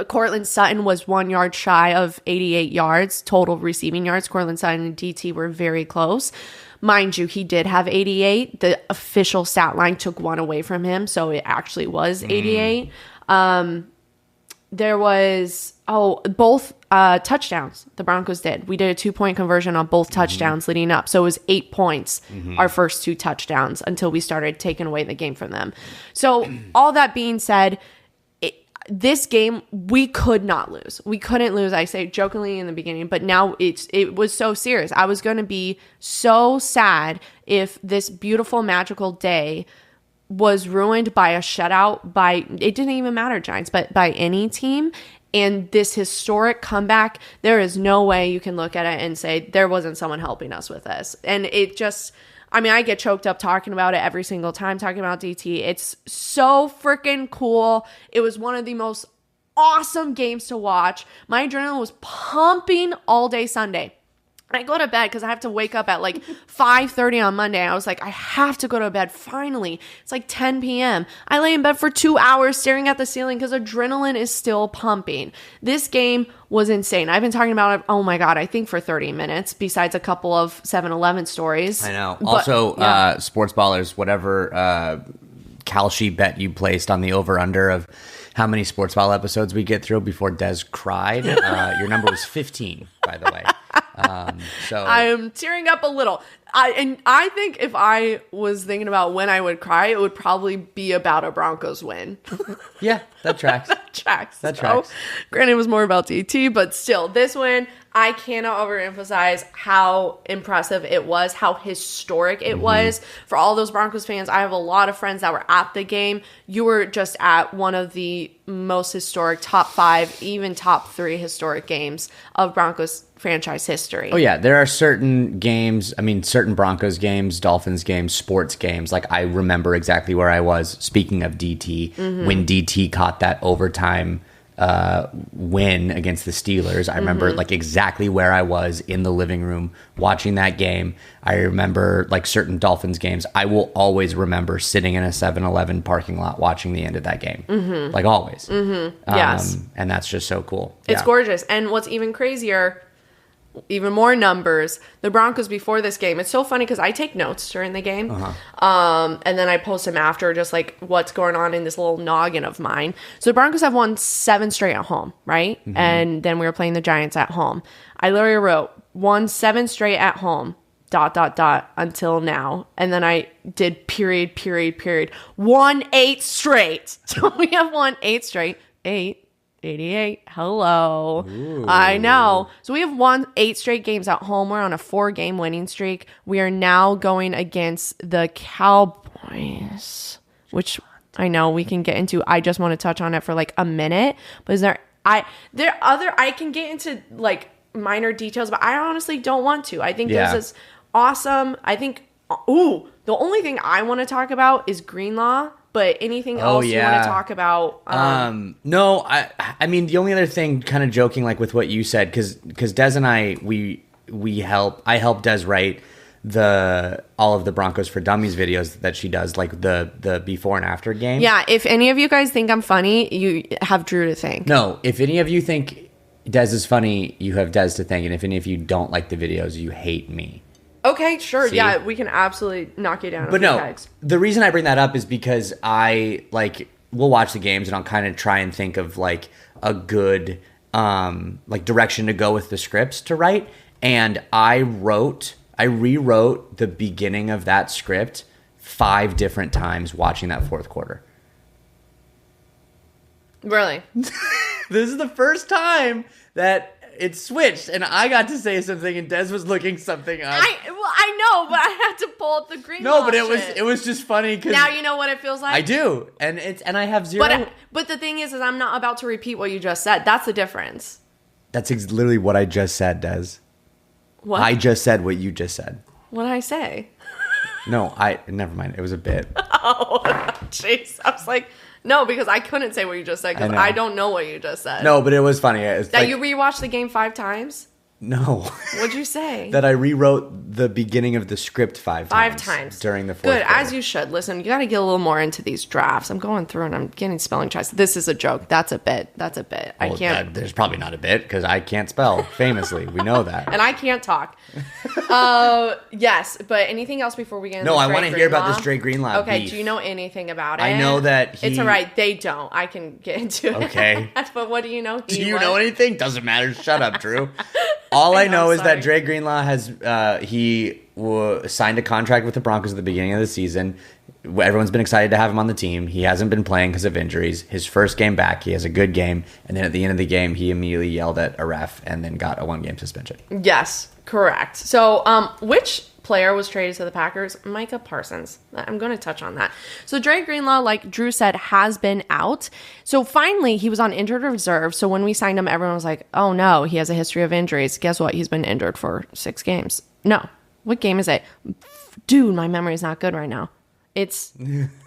Speaker 1: Cortland Sutton was 1 yard shy of 88 yards, total receiving yards. Cortland Sutton and DT were very close. Mind you, he did have 88. The official stat line took one away from him, so it actually was 88. There was, both touchdowns the Broncos did. We did a 2-point conversion on both touchdowns leading up. So it was 8 points, our first 2 touchdowns, until we started taking away the game from them. So all that being said, this game, we could not lose. We couldn't lose. I say jokingly in the beginning, but now it was so serious. I was going to be so sad if this beautiful, magical day was ruined by a shutout by, it didn't even matter, Giants, but by any team. And this historic comeback, there is no way you can look at it and say there wasn't someone helping us with this. And it just, I mean, I get choked up talking about it every single time, talking about DT. It's so freaking cool. It was one of the most awesome games to watch. My adrenaline was pumping all day Sunday. I go to bed because I have to wake up at like 5:30 on Monday. I was like, I have to go to bed finally. It's like 10 p.m. I lay in bed for 2 hours staring at the ceiling because adrenaline is still pumping. This game was insane. I've been talking about it, oh my God, I think for 30 minutes, besides a couple of 7-Eleven stories.
Speaker 2: I know. Also, Sportsballers, whatever Cal sheet bet you placed on the over-under of how many Sportsball episodes we get through before Des cried, your number was 15, by the way. So
Speaker 1: I'm tearing up a little. I think if I was thinking about when I would cry, it would probably be about a Broncos win.
Speaker 2: Yeah, that tracks.
Speaker 1: That tracks.
Speaker 2: Tracks.
Speaker 1: Granted, it was more about DT, but still, this win, I cannot overemphasize how impressive it was, how historic it was. For all those Broncos fans, I have a lot of friends that were at the game. You were just at one of the most historic, top 5, even top 3 historic games of Broncos franchise history.
Speaker 2: Oh yeah, there are certain games, I mean certain Broncos games, Dolphins games, sports games, like I remember exactly where I was, speaking of DT, when DT caught that overtime win against the Steelers. I remember like exactly where I was in the living room watching that game. I remember like certain Dolphins games. I will always remember sitting in a 7-Eleven parking lot watching the end of that game. Like always.
Speaker 1: Yes.
Speaker 2: And that's just so cool.
Speaker 1: It's gorgeous. And what's even crazier, even more numbers, the Broncos before this game. It's so funny because I take notes during the game. And then I post them after, just like what's going on in this little noggin of mine. So the Broncos have won 7 straight at home, right? And then we were playing the Giants at home. I literally wrote won 7 straight at home, ... until now. And then I did period. Won 8 straight. So we have won 8 straight. 88. Hello. Ooh. I know. So we have won 8 straight games at home. We're on a 4-game winning streak. We are now going against the Cowboys, which I know we can get into. I just want to touch on it for like a minute. But I can get into like minor details, but I honestly don't want to. I think this is awesome. I think, the only thing I want to talk about is Greenlaw. But anything else you want to talk about?
Speaker 2: No, I mean, the only other thing, kind of joking, like with what you said, because Des and I help Des write all of the Broncos for Dummies videos that she does, like the before and after game.
Speaker 1: Yeah, if any of you guys think I'm funny, you have Drew to thank.
Speaker 2: No, if any of you think Des is funny, you have Des to thank, and if any of you don't like the videos, you hate me.
Speaker 1: Okay, sure.
Speaker 2: See?
Speaker 1: Yeah, we can absolutely knock you down.
Speaker 2: But no, the reason I bring that up is because we'll watch the games and I'll kind of try and think of like a good like direction to go with the scripts to write. And I rewrote the beginning of that script 5 different times watching that fourth quarter.
Speaker 1: Really?
Speaker 2: This is the first time that it switched, and I got to say something, and Des was looking something up.
Speaker 1: I know, but I had to pull up the Greenlaw.
Speaker 2: No, but it was just funny because
Speaker 1: now you know what it feels like.
Speaker 2: I do, and I have zero.
Speaker 1: But the thing is I'm not about to repeat what you just said. That's the difference.
Speaker 2: That's literally what I just said, Des.
Speaker 1: What?
Speaker 2: I just said what you just said.
Speaker 1: What did I say?
Speaker 2: No, never mind. It was a bit.
Speaker 1: Oh, jeez. I was like, no, because I couldn't say what you just said because I don't know what you just said.
Speaker 2: No, but it was funny.
Speaker 1: That you rewatched the game 5 times?
Speaker 2: No.
Speaker 1: What'd you say?
Speaker 2: That I rewrote the beginning of the script 5 times during the 4th
Speaker 1: Good,
Speaker 2: quarter.
Speaker 1: as you should. Listen, you got to get a little more into these drafts. I'm going through and I'm getting spelling checks. This is a joke. That's a bit. I can't.
Speaker 2: There's probably not a bit because I can't spell, famously. We know that.
Speaker 1: And I can't talk. Yes, but anything else before we get into
Speaker 2: No, I want to hear about this Dre Greenlaw
Speaker 1: Okay,
Speaker 2: beef.
Speaker 1: do you know anything about it?
Speaker 2: I know that
Speaker 1: It's all right. They don't. I can get into it.
Speaker 2: Okay.
Speaker 1: But what do you know?
Speaker 2: Do you know anything? Doesn't matter. Shut up, Drew. All I know is that Dre Greenlaw has signed a contract with the Broncos at the beginning of the season. Everyone's been excited to have him on the team. He hasn't been playing because of injuries. His first game back, he has a good game, and then at the end of the game, he immediately yelled at a ref and then got a 1-game suspension.
Speaker 1: Yes, correct. So, which player was traded to the Packers? Micah Parsons. I'm going to touch on that. So Dre Greenlaw, like Drew said, has been out. So finally, he was on injured reserve. So when we signed him, everyone was like, oh no, he has a history of injuries. Guess what? He's been injured for 6 games. No. What game is it? Dude, my memory is not good right now. It's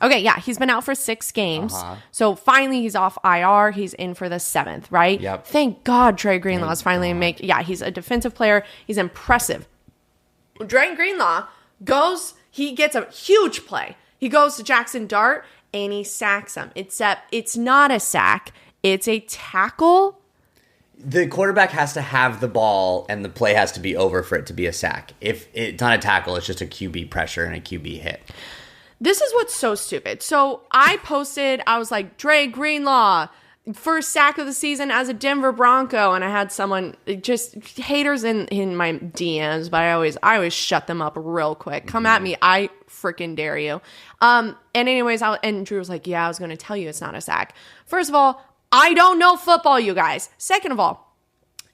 Speaker 1: okay. Yeah, he's been out for 6 games. So finally, he's off IR. He's in for the 7th, right?
Speaker 2: Yep.
Speaker 1: Thank God Dre Greenlaw is finally he's a defensive player. He's impressive. Dre Greenlaw he gets a huge play. He goes to Jackson Dart and he sacks him. Except it's not a sack. It's a tackle.
Speaker 2: The quarterback has to have the ball and the play has to be over for it to be a sack. If it's not a tackle, it's just a QB pressure and a QB hit.
Speaker 1: This is what's so stupid. So I was like, Dre Greenlaw, first sack of the season as a Denver Bronco. And I had someone, just haters in my DMs, but I always shut them up real quick. Come at me. I freaking dare you. And anyways, and Drew was like, yeah, I was going to tell you it's not a sack. First of all, I don't know football, you guys. Second of all,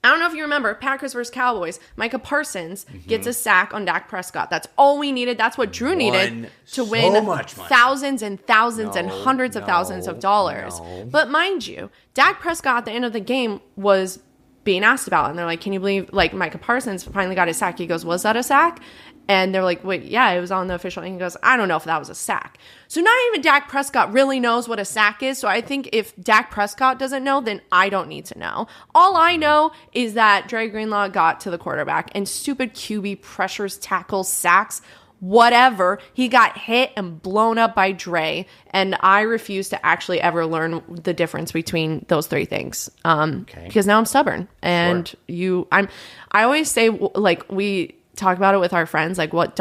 Speaker 1: I don't know if you remember, Packers versus Cowboys, Micah Parsons gets a sack on Dak Prescott. That's all we needed. That's what Drew needed to win thousands and thousands and hundreds of thousands of dollars. But mind you, Dak Prescott at the end of the game was being asked about. And they're like, can you believe, like, Micah Parsons finally got a sack. He goes, was that a sack? And they're like, wait, yeah, it was on the official. And he goes, I don't know if that was a sack. So not even Dak Prescott really knows what a sack is. So I think if Dak Prescott doesn't know, then I don't need to know. All I know is that Dre Greenlaw got to the quarterback and stupid QB pressures, tackles, sacks, whatever. He got hit and blown up by Dre. And I refuse to actually ever learn the difference between those 3 things. Because now I'm stubborn. And I always say, like, we talk about it with our friends, like what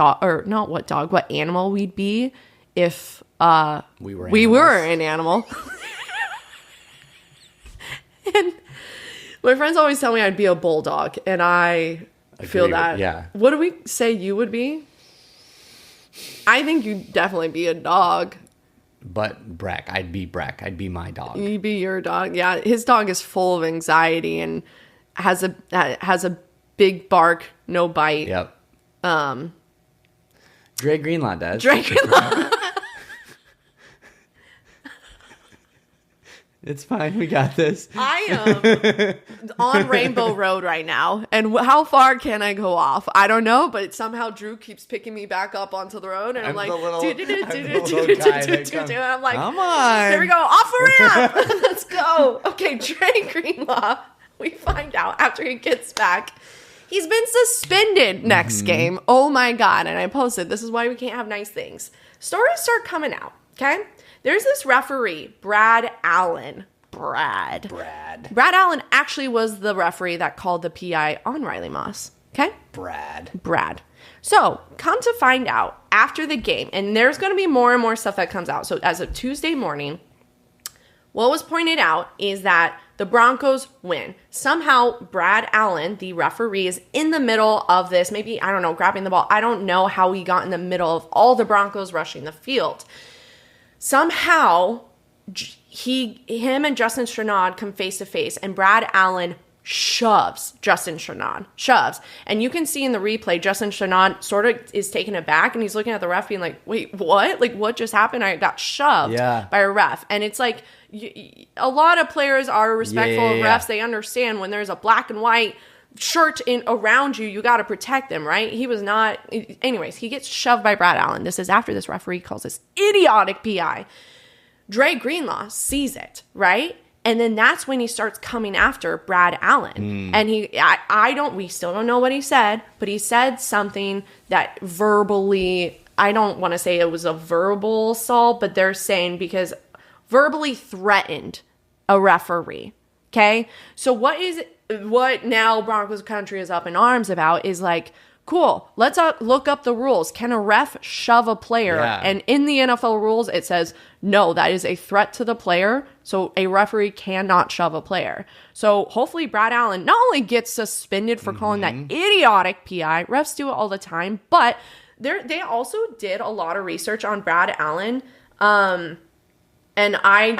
Speaker 1: animal we'd be if we were an animal. And my friends always tell me I'd be a bulldog, and I feel that.
Speaker 2: Yeah.
Speaker 1: What do we say you would be? I think you'd definitely be a dog.
Speaker 2: But Breck, I'd be Breck. I'd be my dog.
Speaker 1: You'd be your dog. Yeah, his dog is full of anxiety and has a big bark, no bite.
Speaker 2: Yep. Dre Greenlaw does.
Speaker 1: Dre Greenlaw.
Speaker 2: It's fine. We got this.
Speaker 1: I am on Rainbow Road right now. And how far can I go off? I don't know, but somehow Drew keeps picking me back up onto the road. And I'm like, and I'm like,
Speaker 2: come on.
Speaker 1: Here we go. Off the ramp. Let's go. Okay, Dre Greenlaw. We find out after he gets back. He's been suspended next game. Oh my God. And I posted, this is why we can't have nice things. Stories start coming out, okay? There's this referee, Brad Allen. Brad Allen actually was the referee that called the PI on Riley Moss, okay? Brad. So, come to find out, after the game, and there's going to be more and more stuff that comes out. So, as of Tuesday morning, what was pointed out is that the Broncos win. Somehow, Brad Allen, the referee, is in the middle of this. Maybe, I don't know, grabbing the ball. I don't know how he got in the middle of all the Broncos rushing the field. Somehow, him and Justin Strnad come face to face, and Brad Allen shoves Justin Shenault. Shoves. And you can see in the replay, Justin Shenault sort of is taken aback and he's looking at the ref being like, wait, what? Like, what just happened? I got shoved by a ref. And it's like, a lot of players are respectful of refs. They understand when there's a black and white shirt around you, you got to protect them, right? He was not. Anyways, he gets shoved by Brad Allen. This is after this referee calls this idiotic PI. Dre Greenlaw sees it, right? And then that's when he starts coming after Brad Allen. And we still don't know what he said, but he said something that verbally, I don't want to say it was a verbal assault, but they're saying because verbally threatened a referee. Okay? So what now Broncos country is up in arms about is like, cool, let's look up the rules. Can a ref shove a player?
Speaker 2: Yeah.
Speaker 1: And in the NFL rules, it says, no, that is a threat to the player. So a referee cannot shove a player. So hopefully Brad Allen not only gets suspended for calling that idiotic PI, refs do it all the time, but they also did a lot of research on Brad Allen. And I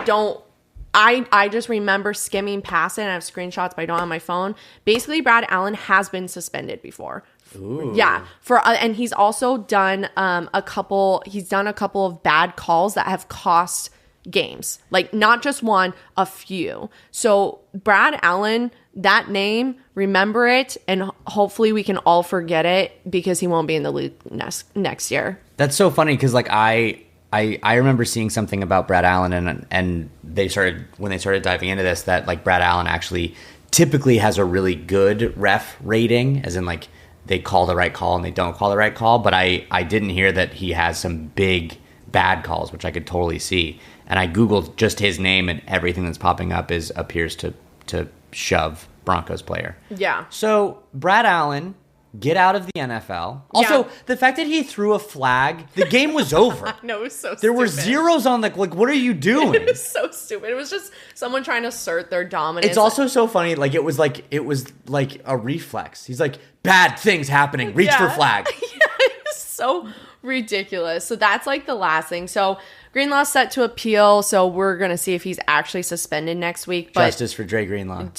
Speaker 1: just remember skimming past it, and I have screenshots, but I don't have my phone. Basically, Brad Allen has been suspended before.
Speaker 2: Ooh.
Speaker 1: Yeah, and he's also done a couple of bad calls that have cost games. Like not just one, a few. So Brad Allen, that name, remember it, and hopefully we can all forget it because he won't be in the league next year.
Speaker 2: That's so funny because like I remember seeing something about Brad Allen and when they started diving into this that like Brad Allen actually typically has a really good ref rating, as in like they call the right call and they don't call the right call, but I didn't hear that he has some big bad calls, which I could totally see. And I Googled just his name and everything that's popping up appears to shove Broncos player.
Speaker 1: Yeah.
Speaker 2: So Brad Allen, get out of the NFL. Also, the fact that he threw a flag, the game was over.
Speaker 1: No, it was so stupid.
Speaker 2: There were zeros on the, like, what are you doing?
Speaker 1: It was so stupid. It was just someone trying to assert their dominance.
Speaker 2: It's also so funny, like, it was like a reflex. He's like, bad things happening, reach for flag.
Speaker 1: It's so ridiculous. So that's like the last thing. So Greenlaw's set to appeal, so we're going to see if he's actually suspended next week. But
Speaker 2: justice for Dre Greenlaw.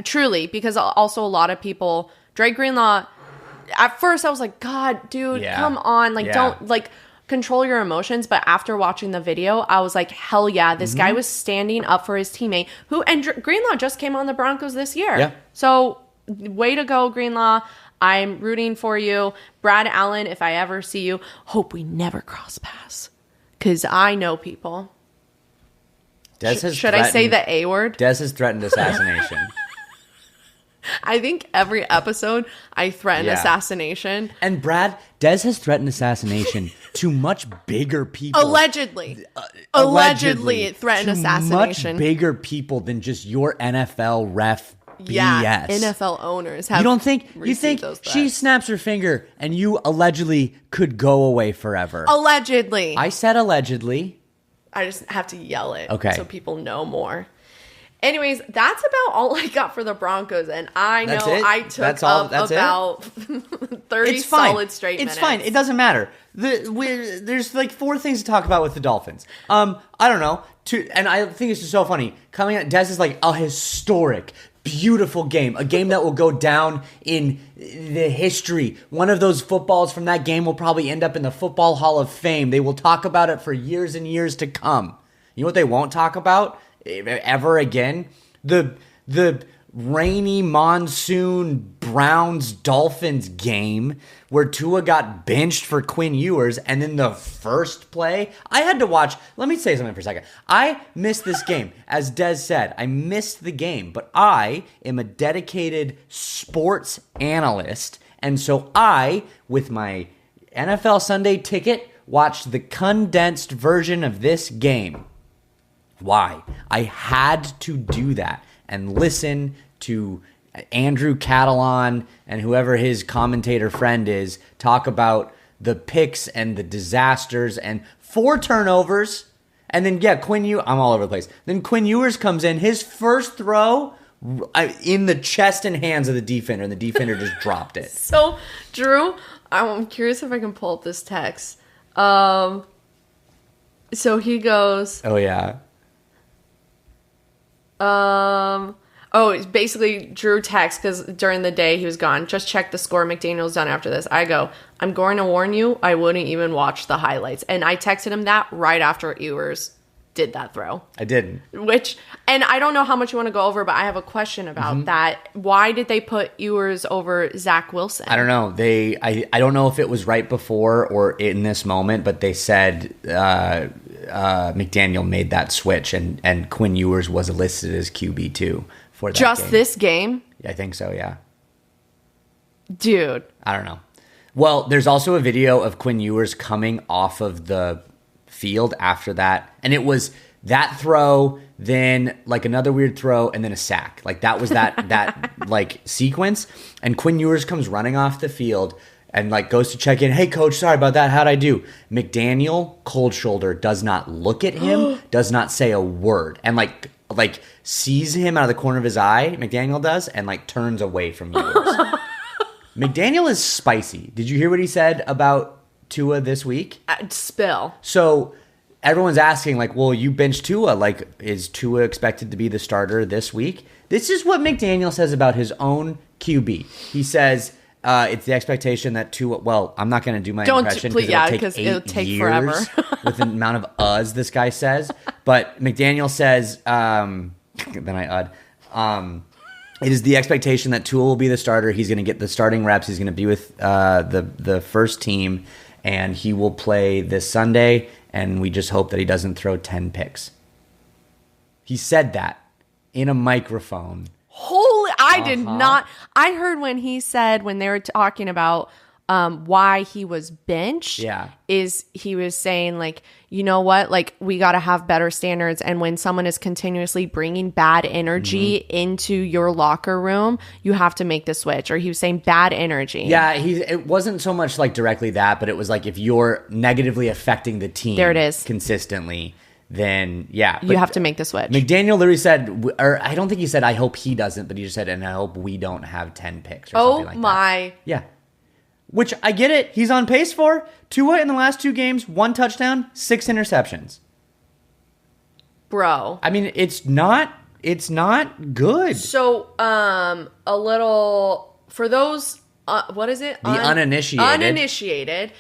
Speaker 1: Truly, because also a lot of people, Dre Greenlaw, at first I was like, God, dude, come on. Like, don't, like, control your emotions. But after watching the video, I was like, hell yeah, this guy was standing up for his teammate, and Greenlaw just came on the Broncos this year.
Speaker 2: Yeah.
Speaker 1: So, way to go, Greenlaw. I'm rooting for you. Brad Allen, if I ever see you, hope we never cross paths. Because I know people. Should I say the A word?
Speaker 2: Des has threatened assassination.
Speaker 1: I think every episode I threaten assassination.
Speaker 2: And Des has threatened assassination to much bigger people.
Speaker 1: Allegedly it threatened assassination.
Speaker 2: Much bigger people than just your NFL ref BS.
Speaker 1: Yeah, NFL owners have.
Speaker 2: You think she snaps her finger and you allegedly could go away forever?
Speaker 1: Allegedly.
Speaker 2: I said allegedly.
Speaker 1: I just have to yell it so people know more. Anyways, that's about all I got for the Broncos, and I know I took about 30 solid straight minutes.
Speaker 2: It's fine. It doesn't matter. There's like 4 things to talk about with the Dolphins. I don't know. And I think it's just so funny. Coming out, Des is like a historic, beautiful game. A game that will go down in the history. One of those footballs from that game will probably end up in the Football Hall of Fame. They will talk about it for years and years to come. You know what they won't talk about ever again? The rainy monsoon Browns Dolphins game where Tua got benched for Quinn Ewers, and then the first play I had to watch. Let me say something for a second. I missed this game. As Des said, I missed the game, but I am a dedicated sports analyst, and so I, with my NFL Sunday ticket, watched the condensed version of this game. Why? I had to do that and listen to Andrew Catalan and whoever his commentator friend is talk about the picks and the disasters and 4 turnovers. And then, I'm all over the place. Then Quinn Ewers comes in, his first throw in the chest and hands of the defender, and the defender just dropped it.
Speaker 1: So, Drew, I'm curious if I can pull up this text. So he goes...
Speaker 2: Oh, yeah.
Speaker 1: Oh, it's basically Drew text because during the day he was gone. Just check the score. McDaniel's done after this. I go, I'm going to warn you, I wouldn't even watch the highlights. And I texted him that right after Ewers did that throw.
Speaker 2: I didn't.
Speaker 1: And I don't know how much you want to go over, but I have a question about that. Why did they put Ewers over Zach Wilson?
Speaker 2: I don't know. I don't know if it was right before or in this moment, but they said McDaniel made that switch and Quinn Ewers was listed as QB2 for that
Speaker 1: Just
Speaker 2: game.
Speaker 1: this game?
Speaker 2: I think so, yeah.
Speaker 1: Dude.
Speaker 2: I don't know. Well, there's also a video of Quinn Ewers coming off of the field after that, and it was that throw, then like another weird throw, and then a sack. Like that was that like sequence. And Quinn Ewers comes running off the field and like goes to check in. Hey, coach, sorry about that. How'd I do? McDaniel, cold shoulder, does not look at him, does not say a word, and like sees him out of the corner of his eye. McDaniel does, and like turns away from Ewers. McDaniel is spicy. Did you hear what he said about Tua this week?
Speaker 1: Spill.
Speaker 2: So everyone's asking, like, well, you benched Tua. Like, is Tua expected to be the starter this week? This is what McDaniel says about his own QB. He says it's the expectation that Tua. Well, I'm not going to do my impression because it'll take years
Speaker 1: forever
Speaker 2: with the amount of uhs this guy says. But McDaniel says, then I it is the expectation that Tua will be the starter. He's going to get the starting reps. He's going to be with the first team, and he will play this Sunday, and we just hope that he doesn't throw 10 picks. He said that in a microphone.
Speaker 1: Holy, I did not. I heard when they were talking about why he was benched.
Speaker 2: Yeah.
Speaker 1: Is he was saying, like, you know what? Like, we got to have better standards. And when someone is continuously bringing bad energy into your locker room, you have to make the switch. Or he was saying bad energy.
Speaker 2: Yeah, it wasn't so much like directly that, but it was like if you're negatively affecting the team
Speaker 1: there it is.
Speaker 2: consistently, then yeah.
Speaker 1: You have to make the switch.
Speaker 2: McDaniel literally said, or I don't think he said, I hope he doesn't, but he just said, and I hope we don't have 10 picks or something like that.
Speaker 1: Oh my.
Speaker 2: Yeah. Which I get it. He's on pace for. Tua in the last 2 games, 1 touchdown, 6 interceptions.
Speaker 1: Bro.
Speaker 2: I mean, it's not good.
Speaker 1: So, a little, for those, what is it?
Speaker 2: The uninitiated.
Speaker 1: Uninitiated.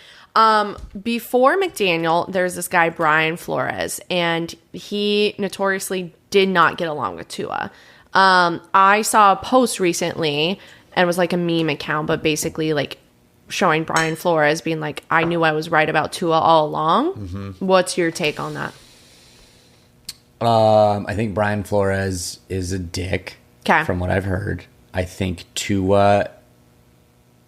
Speaker 1: Before McDaniel, there's this guy, Brian Flores, and he notoriously did not get along with Tua. I saw a post recently, and it was like a meme account, but basically like showing Brian Flores being like, I knew I was right about Tua all along. Mm-hmm. What's your take on that?
Speaker 2: I think Brian Flores is a dick.
Speaker 1: Okay.
Speaker 2: From what I've heard. I think Tua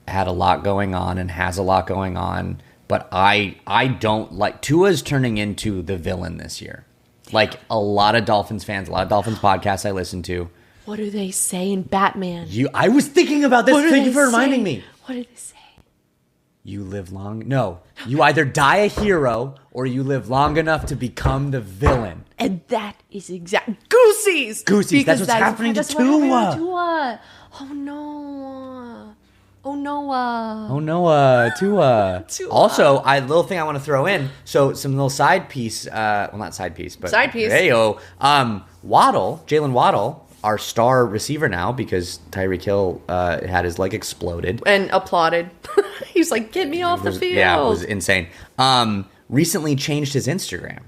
Speaker 2: had a lot going on and has a lot going on, but I don't like Tua's turning into the villain this year. Like a lot of Dolphins fans, a lot of Dolphins podcasts I listen to.
Speaker 1: What do they say in Batman?
Speaker 2: I was thinking about this. Thank you for reminding me.
Speaker 1: What do they say?
Speaker 2: You live long. No, you either die a hero or you live long enough to become the villain.
Speaker 1: And that is Goosies.
Speaker 2: Goosies. That's what's happening to Tua.
Speaker 1: Oh no. Oh Noah.
Speaker 2: Oh Noah. Tua. Also, little thing I want to throw in. So some little side piece. Well, not side piece, but
Speaker 1: side piece.
Speaker 2: Heyo. Jalen Waddle, our star receiver now, because Tyreek Hill had his leg exploded
Speaker 1: and applauded. He's like, "Get me off the field!"
Speaker 2: Yeah, it was insane. Recently changed his Instagram,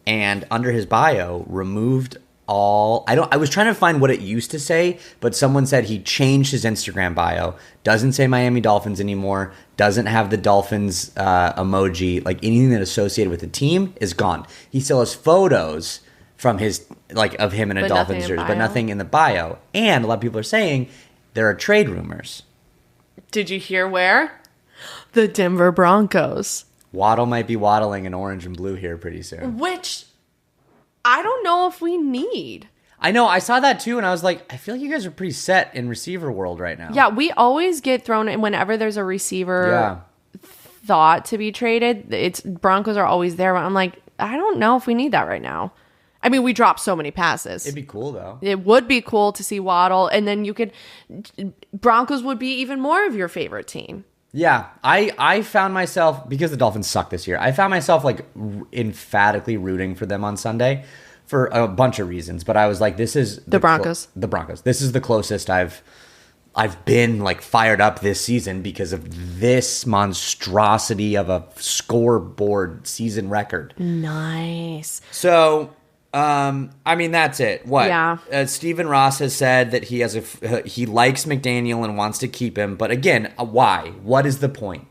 Speaker 2: and under his bio removed all. I was trying to find what it used to say, but someone said he changed his Instagram bio. Doesn't say Miami Dolphins anymore. Doesn't have the Dolphins emoji. Like anything that associated with the team is gone. He still has photos from his of him in a Dolphins jersey, but nothing in the bio. And a lot of people are saying there are trade rumors.
Speaker 1: Did you hear where? The Denver Broncos.
Speaker 2: Waddle might be waddling in orange and blue here pretty soon.
Speaker 1: Which I don't know if we need.
Speaker 2: I know. I saw that too, and I was like, I feel like you guys are pretty set in receiver world right now.
Speaker 1: Yeah, we always get thrown in whenever there's a receiver thought to be traded. It's Broncos are always there. I'm like, I don't know if we need that right now. I mean, we dropped so many passes.
Speaker 2: It'd be cool, though.
Speaker 1: It would be cool to see Waddle, and then Broncos would be even more of your favorite team.
Speaker 2: Yeah, I found myself, because the Dolphins suck this year, I found myself emphatically rooting for them on Sunday for a bunch of reasons, but I was like, this is
Speaker 1: the Broncos.
Speaker 2: The Broncos. This is the closest I've been like fired up this season because of this monstrosity of a scoreboard season record.
Speaker 1: Nice.
Speaker 2: So, I mean, that's it. What?
Speaker 1: Yeah.
Speaker 2: Stephen Ross has said that he likes McDaniel and wants to keep him. But again, why? What is the point?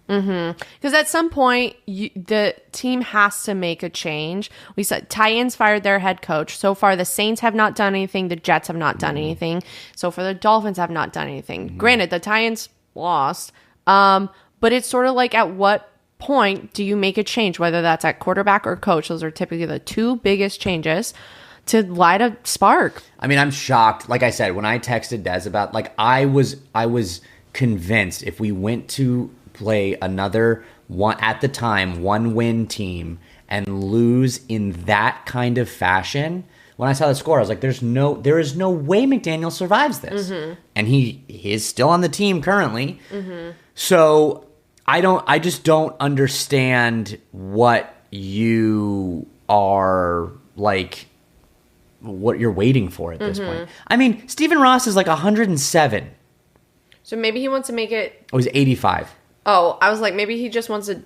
Speaker 1: Because at some point, the team has to make a change. We said Titans fired their head coach. So far, the Saints have not done anything. The Jets have not done anything. So far, the Dolphins have not done anything. Granted, the Titans lost. But it's sort of like, at what point do you make a change, whether that's at quarterback or coach? Those are typically the two biggest changes to light a spark.
Speaker 2: I mean, I'm shocked. Like I said, when I texted Des about, like, I was convinced if we went to play another one-win team and lose in that kind of fashion. When I saw the score, I was like, there is no way McDaniel survives this. And he is still on the team currently. So I just don't understand what you are like, what you're waiting for at this point. I mean, Stephen Ross is like 107.
Speaker 1: So maybe he wants to make it.
Speaker 2: Oh, he's 85.
Speaker 1: Oh, I was like, maybe he just wants to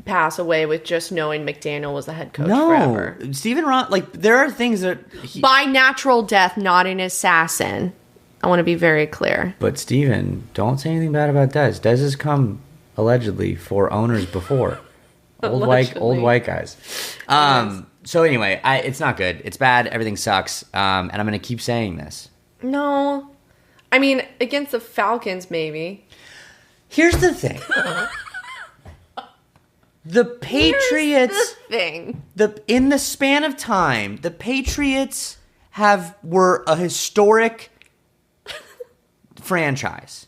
Speaker 1: pass away with just knowing McDaniel was the head coach
Speaker 2: No,
Speaker 1: forever.
Speaker 2: Stephen Ross, like, there are things that
Speaker 1: by natural death, not an assassin. I want to be very clear.
Speaker 2: But Stephen, don't say anything bad about Des. Des has come allegedly for owners before. Old white guys. So anyway, it's not good. It's bad. Everything sucks. And I'm going to keep saying this.
Speaker 1: No. I mean, against the Falcons, maybe.
Speaker 2: Here's the thing. The Patriots. In the span of time, the Patriots were a historic franchise.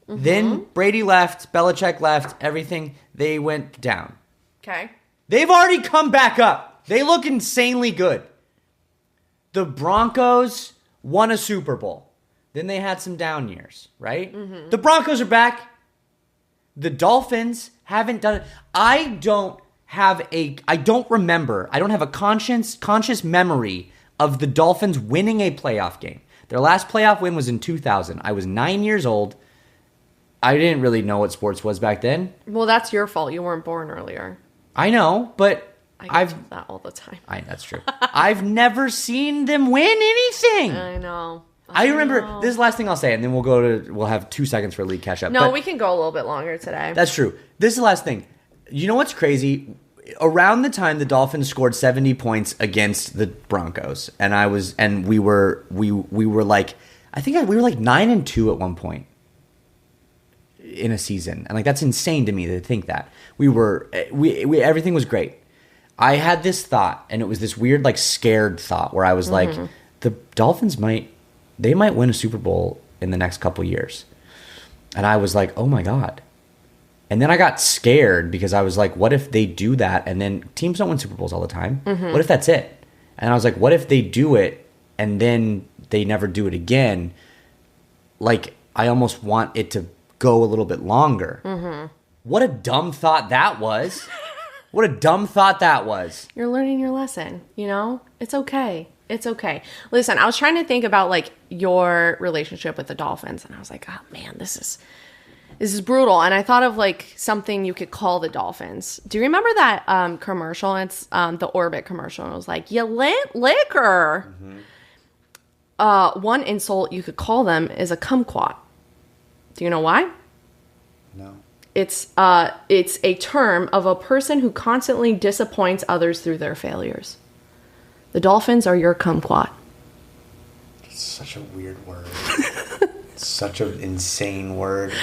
Speaker 2: Then Brady left, Belichick left, everything. They went down.
Speaker 1: Okay.
Speaker 2: They've already come back up. They look insanely good. The Broncos won a Super Bowl. Then they had some down years, right? The Broncos are back. The Dolphins haven't done it. I don't have a conscious memory of the Dolphins winning a playoff game. Their last playoff win was in 2000. I was 9 years old. I didn't really know what sports was back then.
Speaker 1: Well, that's your fault. You weren't born earlier.
Speaker 2: I know, but
Speaker 1: I've that all the time.
Speaker 2: That's true. I've never seen them win anything.
Speaker 1: I know.
Speaker 2: I remember, this is the last thing I'll say, and then we'll have 2 seconds for a league catch up.
Speaker 1: No, we can go a little bit longer today.
Speaker 2: That's true. This is the last thing. You know what's crazy? Around the time the Dolphins scored 70 points against the Broncos, we were like 9-2 at one point in a season. And like, that's insane to me to think that. Everything was great. I had this thought, and it was this weird, like, scared thought where I was like, the Dolphins might win a Super Bowl in the next couple years. And I was like, oh my God. And then I got scared because I was like, what if they do that? And then teams don't win Super Bowls all the time. What if that's it? And I was like, what if they do it and then they never do it again? Like, I almost want it to go a little bit longer. What a dumb thought that was. What a dumb thought that was.
Speaker 1: You're learning your lesson, you know? It's okay. It's okay. Listen, I was trying to think about, like, your relationship with the Dolphins, and I was like, oh man, this is brutal. And I thought of, like, something you could call the Dolphins. Do you remember that commercial? It's the Orbit commercial. And it was like, you lit liquor. One insult you could call them is a kumquat. Do you know why?
Speaker 2: No.
Speaker 1: It's a term of a person who constantly disappoints others through their failures. The Dolphins are your kumquat.
Speaker 2: It's such a weird word. Such an insane word.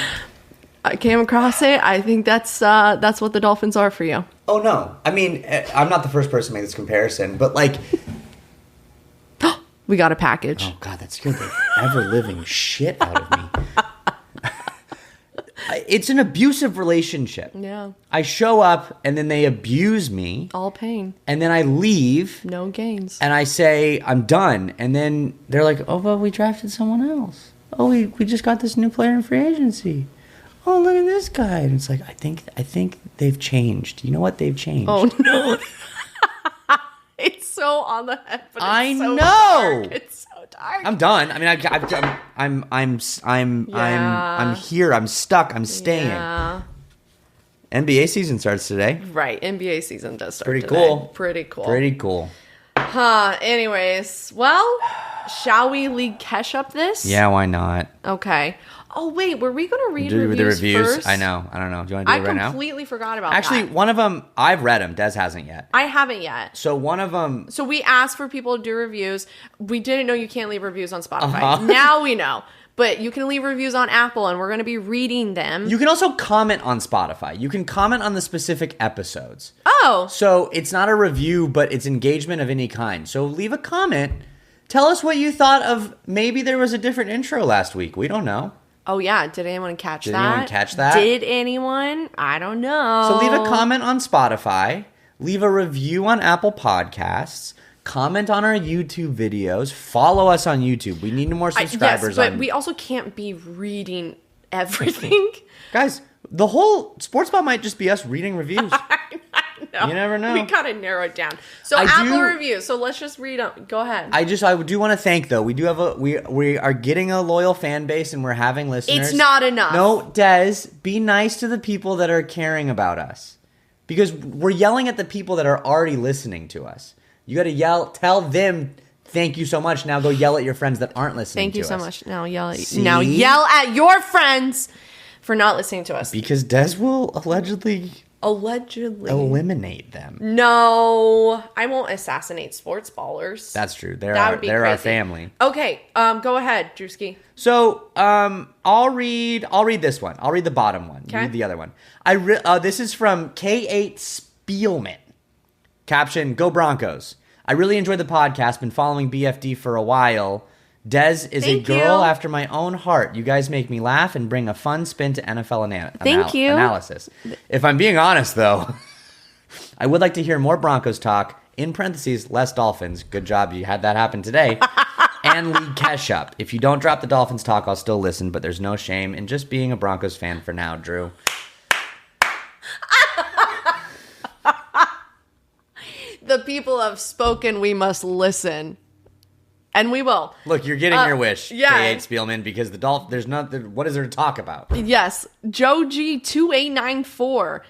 Speaker 1: I came across it. I think that's what the Dolphins are for you.
Speaker 2: Oh no! I mean, I'm not the first person to make this comparison, but like,
Speaker 1: we got a package.
Speaker 2: Oh God, that scared the ever living shit out of me. It's an abusive relationship.
Speaker 1: Yeah.
Speaker 2: I show up and then they abuse me.
Speaker 1: All pain.
Speaker 2: And then I leave.
Speaker 1: No gains.
Speaker 2: And I say, I'm done. And then they're like, oh, but we drafted someone else. Oh, we just got this new player in free agency. Oh, look at this guy. And it's like, I think they've changed. You know what? They've changed.
Speaker 1: Oh, no. It's so on the head, but
Speaker 2: I
Speaker 1: so
Speaker 2: know.
Speaker 1: dark. It's so dark.
Speaker 2: I'm done. I mean, I'm here. I'm stuck. I'm staying.
Speaker 1: Yeah.
Speaker 2: NBA season starts today.
Speaker 1: Right. NBA season does start
Speaker 2: Pretty
Speaker 1: today.
Speaker 2: cool.
Speaker 1: Pretty cool.
Speaker 2: Pretty cool.
Speaker 1: Huh. Anyways, well, shall we league Kesh up this?
Speaker 2: Yeah, why not?
Speaker 1: Okay. Oh, wait. Were we going to read
Speaker 2: Do the reviews
Speaker 1: first?
Speaker 2: I know. I don't know. Do you want to do it right now?
Speaker 1: I completely forgot about
Speaker 2: Actually,
Speaker 1: that.
Speaker 2: one of them, I've read them. Des hasn't yet.
Speaker 1: I haven't yet.
Speaker 2: So one of them...
Speaker 1: So we asked for people to do reviews. We didn't know you can't leave reviews on Spotify. Now we know. But you can leave reviews on Apple, and we're going to be reading them.
Speaker 2: You can also comment on Spotify. You can comment on the specific episodes.
Speaker 1: Oh.
Speaker 2: So it's not a review, but it's engagement of any kind. So leave a comment. Tell us what you thought of maybe there was a different intro last week. We don't know.
Speaker 1: Oh, yeah. Did anyone catch that?
Speaker 2: Did anyone catch that?
Speaker 1: Did anyone? I don't know.
Speaker 2: So leave a comment on Spotify. Leave a review on Apple Podcasts. Comment on our YouTube videos. Follow us on YouTube. We need more subscribers.
Speaker 1: Yes, but we also can't be reading everything.
Speaker 2: Guys, the whole Sportsball might just be us reading reviews.
Speaker 1: I know.
Speaker 2: You never know.
Speaker 1: We gotta narrow it down. So Apple reviews. So let's just read them. Go ahead.
Speaker 2: I do want to thank though. We do have we are getting a loyal fan base and we're having listeners.
Speaker 1: It's not enough.
Speaker 2: No, Des, be nice to the people that are caring about us. Because we're yelling at the people that are already listening to us. You got to tell them thank you so much. Now go yell at your friends that aren't listening to us.
Speaker 1: Thank you so much. Now yell at your friends for not listening to us.
Speaker 2: Because Des will allegedly eliminate them.
Speaker 1: No, I won't assassinate sports ballers.
Speaker 2: That's true. They're our family.
Speaker 1: Okay, go ahead, Drewski.
Speaker 2: So, I'll read this one. I'll read the bottom one. You read the other one. This is from K8 Spielman. Caption, Go Broncos. I really enjoyed the podcast. Been following BFD for a while. Des is a girl after my own heart. You guys make me laugh and bring a fun spin to NFL analysis. If I'm being honest, though, I would like to hear more Broncos talk. In parentheses, less Dolphins. Good job. You had that happen today. And league cash up. If you don't drop the Dolphins talk, I'll still listen, but there's no shame in just being a Broncos fan for now, Drew.
Speaker 1: The people have spoken, we must listen. And we will.
Speaker 2: Look, you're getting your wish,
Speaker 1: yeah.
Speaker 2: K8 Spielman, because the Dolphins, what is there to talk about?
Speaker 1: Yes, Joe G2894.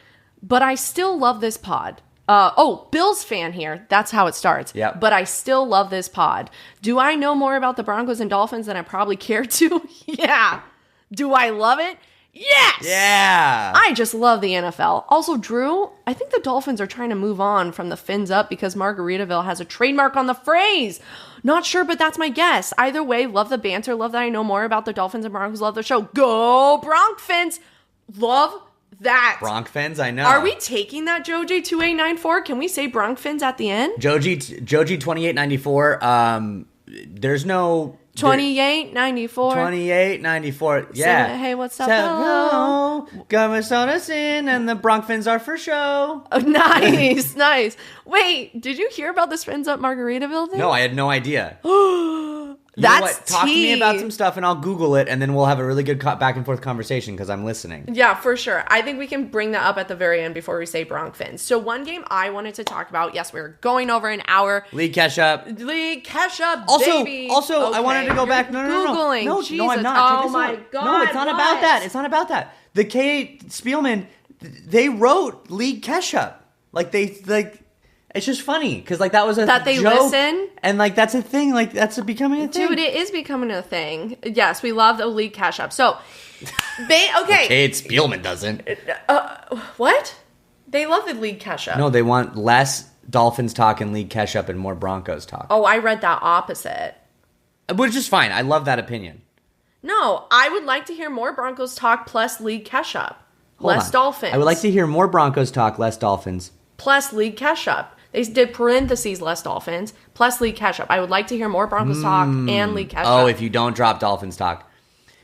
Speaker 1: But I still love this pod. Bills fan here. That's how it starts.
Speaker 2: Yep.
Speaker 1: But I still love this pod. Do I know more about the Broncos and Dolphins than I probably care to? Yeah. Do I love it? Yes!
Speaker 2: Yeah!
Speaker 1: I just love the NFL. Also, Drew, I think the Dolphins are trying to move on from the fins up because Margaritaville has a trademark on the phrase. Not sure, but that's my guess. Either way, love the banter. Love that I know more about the Dolphins and Broncos. Love the show. Go Broncfins! Love that.
Speaker 2: Broncfins, I know.
Speaker 1: Are we taking that Joji2894? Can we say Broncfins at the end?
Speaker 2: Joji2894, there's no...
Speaker 1: 2894.
Speaker 2: 2894. Yeah.
Speaker 1: Hey, what's up? Hello.
Speaker 2: Government's on us in, and the Broncfins are for show.
Speaker 1: Oh, nice, nice. Wait, did you hear about this Fins Up Margaritaville thing?
Speaker 2: No, I had no idea.
Speaker 1: That's
Speaker 2: Talk to me about some stuff, and I'll Google it, and then we'll have a really good back and forth conversation because I'm listening.
Speaker 1: Yeah, for sure. I think we can bring that up at the very end before we say Broncfins. So one game I wanted to talk about. Yes, we're going over an hour.
Speaker 2: League catch up.
Speaker 1: League catch up,
Speaker 2: baby. Also,
Speaker 1: okay.
Speaker 2: I wanted to go back. No.
Speaker 1: Googling.
Speaker 2: No,
Speaker 1: Jesus.
Speaker 2: no, I'm not.
Speaker 1: Oh my God.
Speaker 2: No, it's not about that. It's not about that. The K. Spielman, they wrote League catch up. It's just funny because that was a
Speaker 1: that they
Speaker 2: joke,
Speaker 1: listen,
Speaker 2: and that's a thing. That's becoming a thing.
Speaker 1: Dude, it is becoming a thing. Yes, we love the league cash up. So, okay,
Speaker 2: Kate Spielman doesn't.
Speaker 1: What? They love the league cash up.
Speaker 2: No, they want less Dolphins talk and league cash up and more Broncos talk.
Speaker 1: Oh, I read that opposite.
Speaker 2: Which is fine. I love that opinion.
Speaker 1: No, I would like to hear more Broncos talk plus league cash up, less Dolphins.
Speaker 2: I would like to hear more Broncos talk, less Dolphins,
Speaker 1: plus league cash up. They did parentheses less Dolphins, plus league catch up. I would like to hear more Broncos talk and league catch up.
Speaker 2: Oh, if you don't drop Dolphins talk.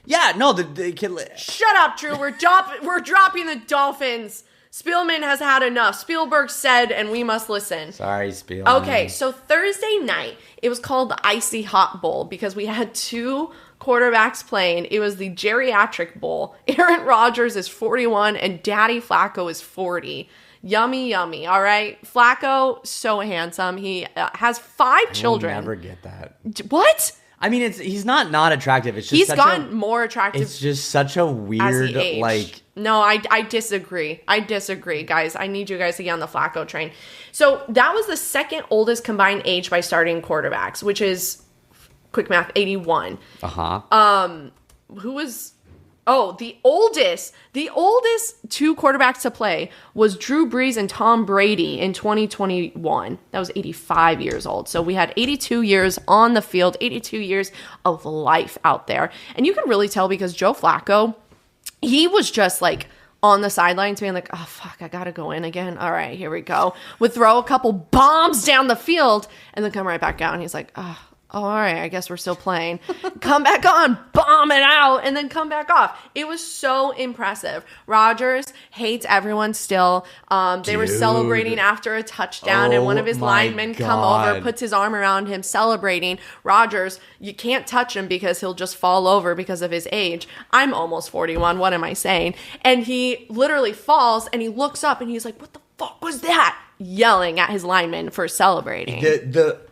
Speaker 2: Yeah, no, the kid...
Speaker 1: Shut up, Drew. We're dropping the Dolphins. Spielman has had enough. Spielberg said, and we must listen.
Speaker 2: Sorry, Spielman.
Speaker 1: Okay, so Thursday night, it was called the Icy Hot Bowl because we had two quarterbacks playing. It was the geriatric bowl. Aaron Rodgers is 41 and Daddy Flacco is 40. Yummy, yummy. All right. Flacco, so handsome. He has 5 children.
Speaker 2: I'll never get that.
Speaker 1: What?
Speaker 2: I mean, he's not attractive. It's just
Speaker 1: he's gotten more attractive.
Speaker 2: It's just such a weird, like.
Speaker 1: No, I disagree. I disagree, guys. I need you guys to get on the Flacco train. So that was the second oldest combined age by starting quarterbacks, which is, quick math, 81. Who was... Oh, the oldest 2 quarterbacks to play was Drew Brees and Tom Brady in 2021. That was 85 years old. So we had 82 years on the field, 82 years of life out there. And you can really tell because Joe Flacco, he was just like on the sidelines being like, oh, fuck, I got to go in again. All right, here we go. Would throw a couple bombs down the field and then come right back out. And he's like, oh, all right, I guess we're still playing. Come back on, bomb it out, and then come back off. It was so impressive. Rodgers hates everyone still. They were celebrating after a touchdown, and one of his linemen come over, puts his arm around him, celebrating. Rodgers, you can't touch him because he'll just fall over because of his age. I'm almost 41. What am I saying? And he literally falls, and he looks up, and he's like, what the fuck was that? Yelling at his lineman for celebrating.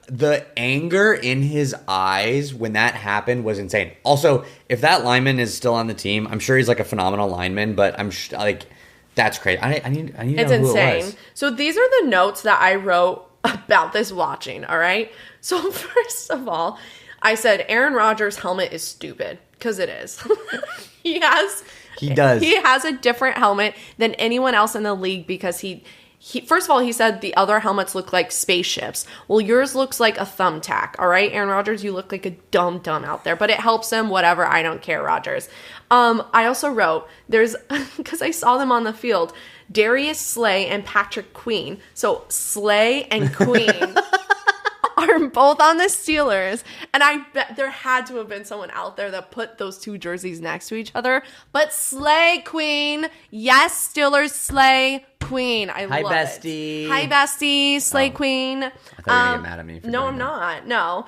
Speaker 2: The anger in his eyes when that happened was insane. Also, if that lineman is still on the team, I'm sure he's like a phenomenal lineman, but I'm like, that's crazy. I need to know who
Speaker 1: insane.
Speaker 2: it was.
Speaker 1: So these are the notes that I wrote about this watching, all right? So first of all, I said Aaron Rodgers' helmet is stupid, because it is. He does. He has a different helmet than anyone else in the league because he first of all, he said the other helmets look like spaceships. Well, yours looks like a thumbtack, all right? Aaron Rodgers, you look like a dumb out there, but it helps him, whatever. I don't care, Rodgers. I also wrote, because I saw them on the field, Darius Slay and Patrick Queen. So Slay and Queen are both on the Steelers, and I bet there had to have been someone out there that put those 2 jerseys next to each other. But Slay Queen, yes, Steelers Slay Queen. I love
Speaker 2: bestie.
Speaker 1: It. Hi, bestie. Slay Queen.
Speaker 2: I thought you were going to get mad at me for
Speaker 1: No, I'm not. No.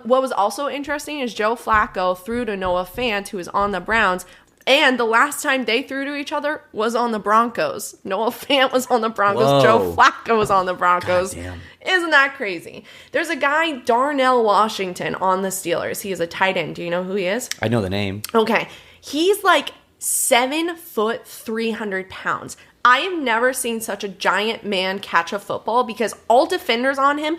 Speaker 1: What was also interesting is Joe Flacco threw to Noah Fant, who is on the Browns. And the last time they threw to each other was on the Broncos. Noah Fant was on the Broncos.
Speaker 2: Whoa.
Speaker 1: Joe Flacco was on the Broncos.
Speaker 2: Goddamn.
Speaker 1: Isn't that crazy? There's a guy, Darnell Washington, on the Steelers. He is a tight end. Do you know who he is?
Speaker 2: I know the name.
Speaker 1: Okay. He's like 7 foot, 300 pounds. I have never seen such a giant man catch a football because all defenders on him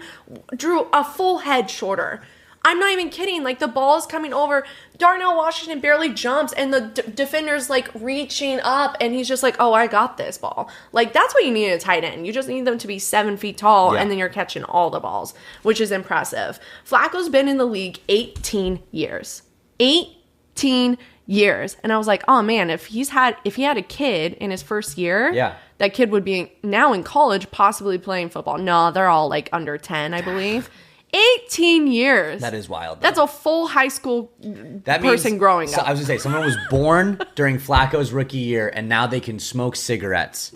Speaker 1: drew a full head shorter. I'm not even kidding. Like, the ball is coming over. Darnell Washington barely jumps, and the defender's, like, reaching up, and he's just like, oh, I got this ball. Like, that's what you need in a tight end. You just need them to be 7 feet tall, and then you're catching all the balls, which is impressive. Flacco's been in the league 18 years. 18 years. And I was like, oh, man, if he had a kid in his first year, that kid would be now in college possibly playing football. No, they're all, like, under 10, I believe. 18 years.
Speaker 2: That is wild, though.
Speaker 1: That's a full high school person growing up.
Speaker 2: I was going to say, someone was born during Flacco's rookie year, and now they can smoke cigarettes.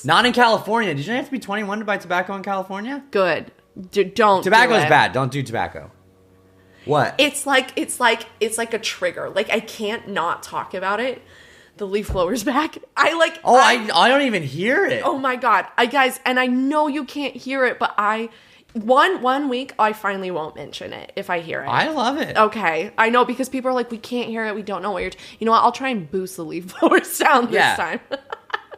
Speaker 2: Not in California. Did you have to be 21 to buy tobacco in California?
Speaker 1: Good. Don't
Speaker 2: Tobacco's
Speaker 1: do it.
Speaker 2: bad. Don't do tobacco. What?
Speaker 1: It's like a trigger. Like, I can't not talk about it. The leaf blower's back. I
Speaker 2: don't even hear it.
Speaker 1: Oh my God. Guys, and I know you can't hear it, but one week, I finally won't mention it if I hear it.
Speaker 2: I love it.
Speaker 1: Okay. I know, because people are like, we can't hear it. We don't know what you're... You know what? I'll try and boost the leaf blower sound this time.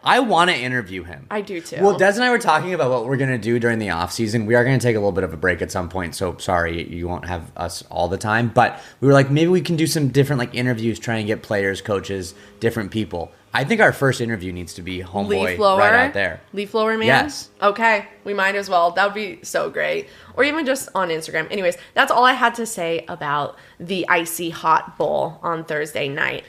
Speaker 2: I want to interview him.
Speaker 1: I do too.
Speaker 2: Well, Des and I were talking about what we're going to do during the off season. We are going to take a little bit of a break at some point, so sorry you won't have us all the time. But we were like, maybe we can do some different like interviews, try and get players, coaches, different people. I think our first interview needs to be homeboy right out there.
Speaker 1: Leaf blower man?
Speaker 2: Yes.
Speaker 1: Okay, we might as well. That would be so great. Or even just on Instagram. Anyways, that's all I had to say about the Icy Hot Bowl on Thursday night.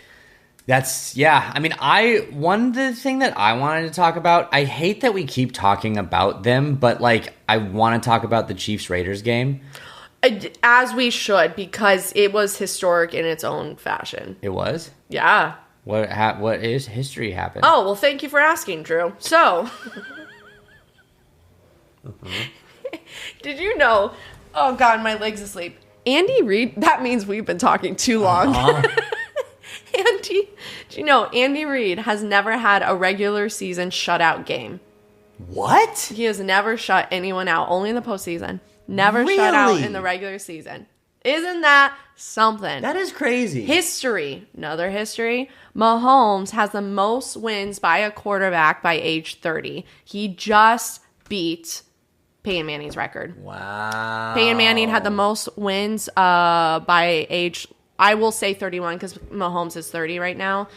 Speaker 2: I mean, the thing that I wanted to talk about, I hate that we keep talking about them, but like, I want to talk about the Chiefs-Raiders game.
Speaker 1: As we should, because it was historic in its own fashion.
Speaker 2: It was?
Speaker 1: Yeah.
Speaker 2: What is history happened?
Speaker 1: Oh, well, thank you for asking, Drew. So, did you know, oh God, my leg's asleep. Andy Reid, that means we've been talking too long. Do you know, Andy Reid has never had a regular season shutout game.
Speaker 2: What?
Speaker 1: He has never shut anyone out, only in the postseason. Never
Speaker 2: Really?
Speaker 1: shut out in the regular season. Isn't that something?
Speaker 2: That is crazy.
Speaker 1: History. Another history. Mahomes has the most wins by a quarterback by age 30. He just beat Peyton Manning's record.
Speaker 2: Wow.
Speaker 1: Peyton Manning had the most wins by age, I will say 31 because Mahomes is 30 right now.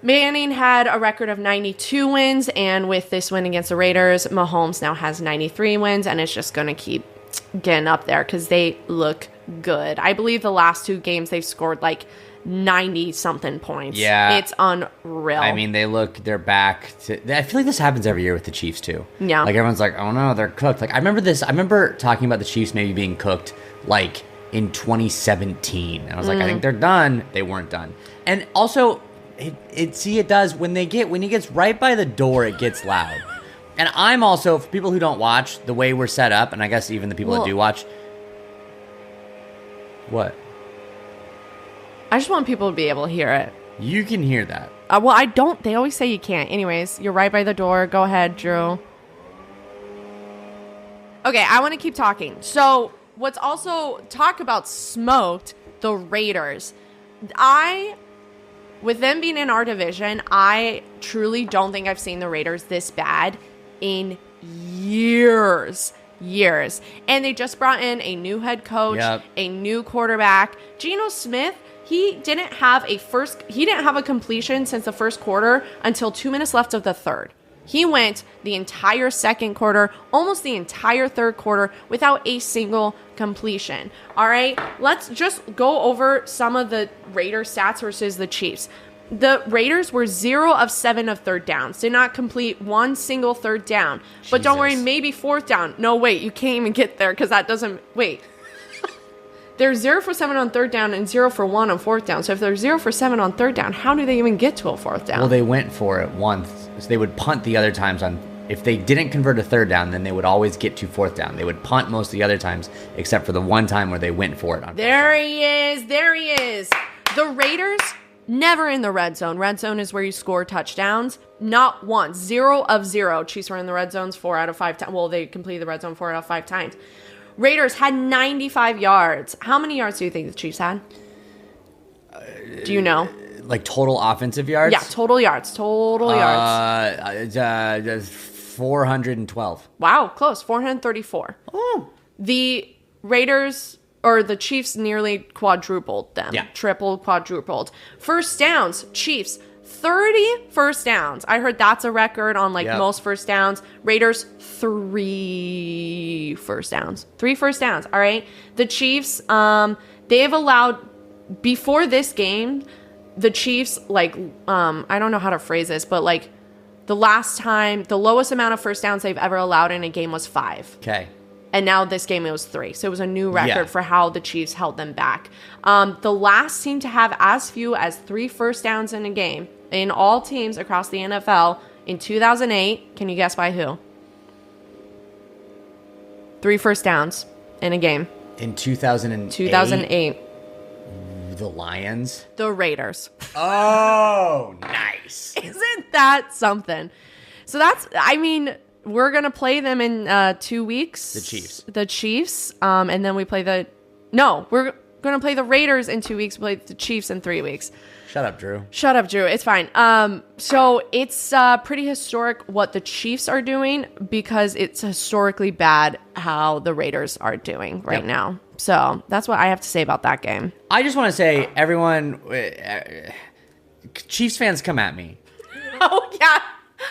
Speaker 1: Manning had a record of 92 wins, and with this win against the Raiders, Mahomes now has 93 wins, and it's just going to keep getting up there because they look good. I believe the last 2 games they've scored like 90-something points.
Speaker 2: Yeah.
Speaker 1: It's unreal.
Speaker 2: I mean, they're back to... I feel like this happens every year with the Chiefs, too.
Speaker 1: Yeah.
Speaker 2: Like, everyone's like, oh, no, they're cooked. Like, I remember talking about the Chiefs maybe being cooked, like, in 2017. And I was like, I think they're done. They weren't done. And also, it does, when he gets right by the door, it gets loud. And I'm also, for people who don't watch, the way we're set up, and I guess even the people that do watch... What?
Speaker 1: I just want people to be able to hear it.
Speaker 2: You can hear that.
Speaker 1: Well, I don't. They always say you can't. Anyways, you're right by the door. Go ahead, Drew. Okay, I want to keep talking. So, what's also, talk about smoked, the Raiders. With them being in our division, I truly don't think I've seen the Raiders this bad in years. And they just brought in a new head coach, a new quarterback. Geno Smith, he didn't have a completion since the first quarter until 2 minutes left of the third. He went the entire second quarter, almost the entire third quarter without a single completion. All right, let's just go over some of the Raiders stats versus the Chiefs. The Raiders were 0 of 7 of third downs. Did not complete one single third down. But don't worry, maybe fourth down. No, wait, you can't even get there because that doesn't... Wait. They're 0 for 7 on third down and 0 for 1 on fourth down. So if they're 0 for 7 on third down, how do they even get to a fourth down?
Speaker 2: Well, they went for it once. So they would punt the other times on... If they didn't convert a third down, then they would always get to fourth down. They would punt most of the other times, except for the one time where they went for it.
Speaker 1: There he is. The Raiders... Never in the red zone. Red zone is where you score touchdowns. Not once. 0 of 0. Chiefs were in the red zones 4 out of 5 times. Well, they completed the red zone 4 out of 5 times. Raiders had 95 yards. How many yards do you think the Chiefs had? Do you know?
Speaker 2: Like total offensive yards?
Speaker 1: Yeah, total yards.
Speaker 2: 412.
Speaker 1: Wow, close. 434.
Speaker 2: Oh.
Speaker 1: The Raiders... or the Chiefs nearly quadrupled them.
Speaker 2: Yeah.
Speaker 1: Quadrupled. First downs, Chiefs, 30 first downs. I heard that's a record on most first downs. Raiders, 3 first downs. 3 first downs, all right? The Chiefs, they've allowed, before this game, the Chiefs, I don't know how to phrase this, but the last time, the lowest amount of first downs they've ever allowed in a game was 5.
Speaker 2: Okay.
Speaker 1: And now this game, it was 3. So it was a new record for how the Chiefs held them back. The last team to have as few as 3 first downs in a game in all teams across the NFL in 2008. Can you guess by who? 3 first downs in a game.
Speaker 2: In 2008?
Speaker 1: 2008.
Speaker 2: The Lions?
Speaker 1: The Raiders.
Speaker 2: Oh, nice.
Speaker 1: Isn't that something? So that's, we're going to play them in 2 weeks. The Chiefs. And then we play we're going to play the Raiders in 2 weeks. We play the Chiefs in 3 weeks.
Speaker 2: Shut up, Drew.
Speaker 1: It's fine. So it's pretty historic what the Chiefs are doing because it's historically bad how the Raiders are doing right now. So that's what I have to say about that game.
Speaker 2: I just want to say, everyone, Chiefs fans, come at me.
Speaker 1: Oh, yeah.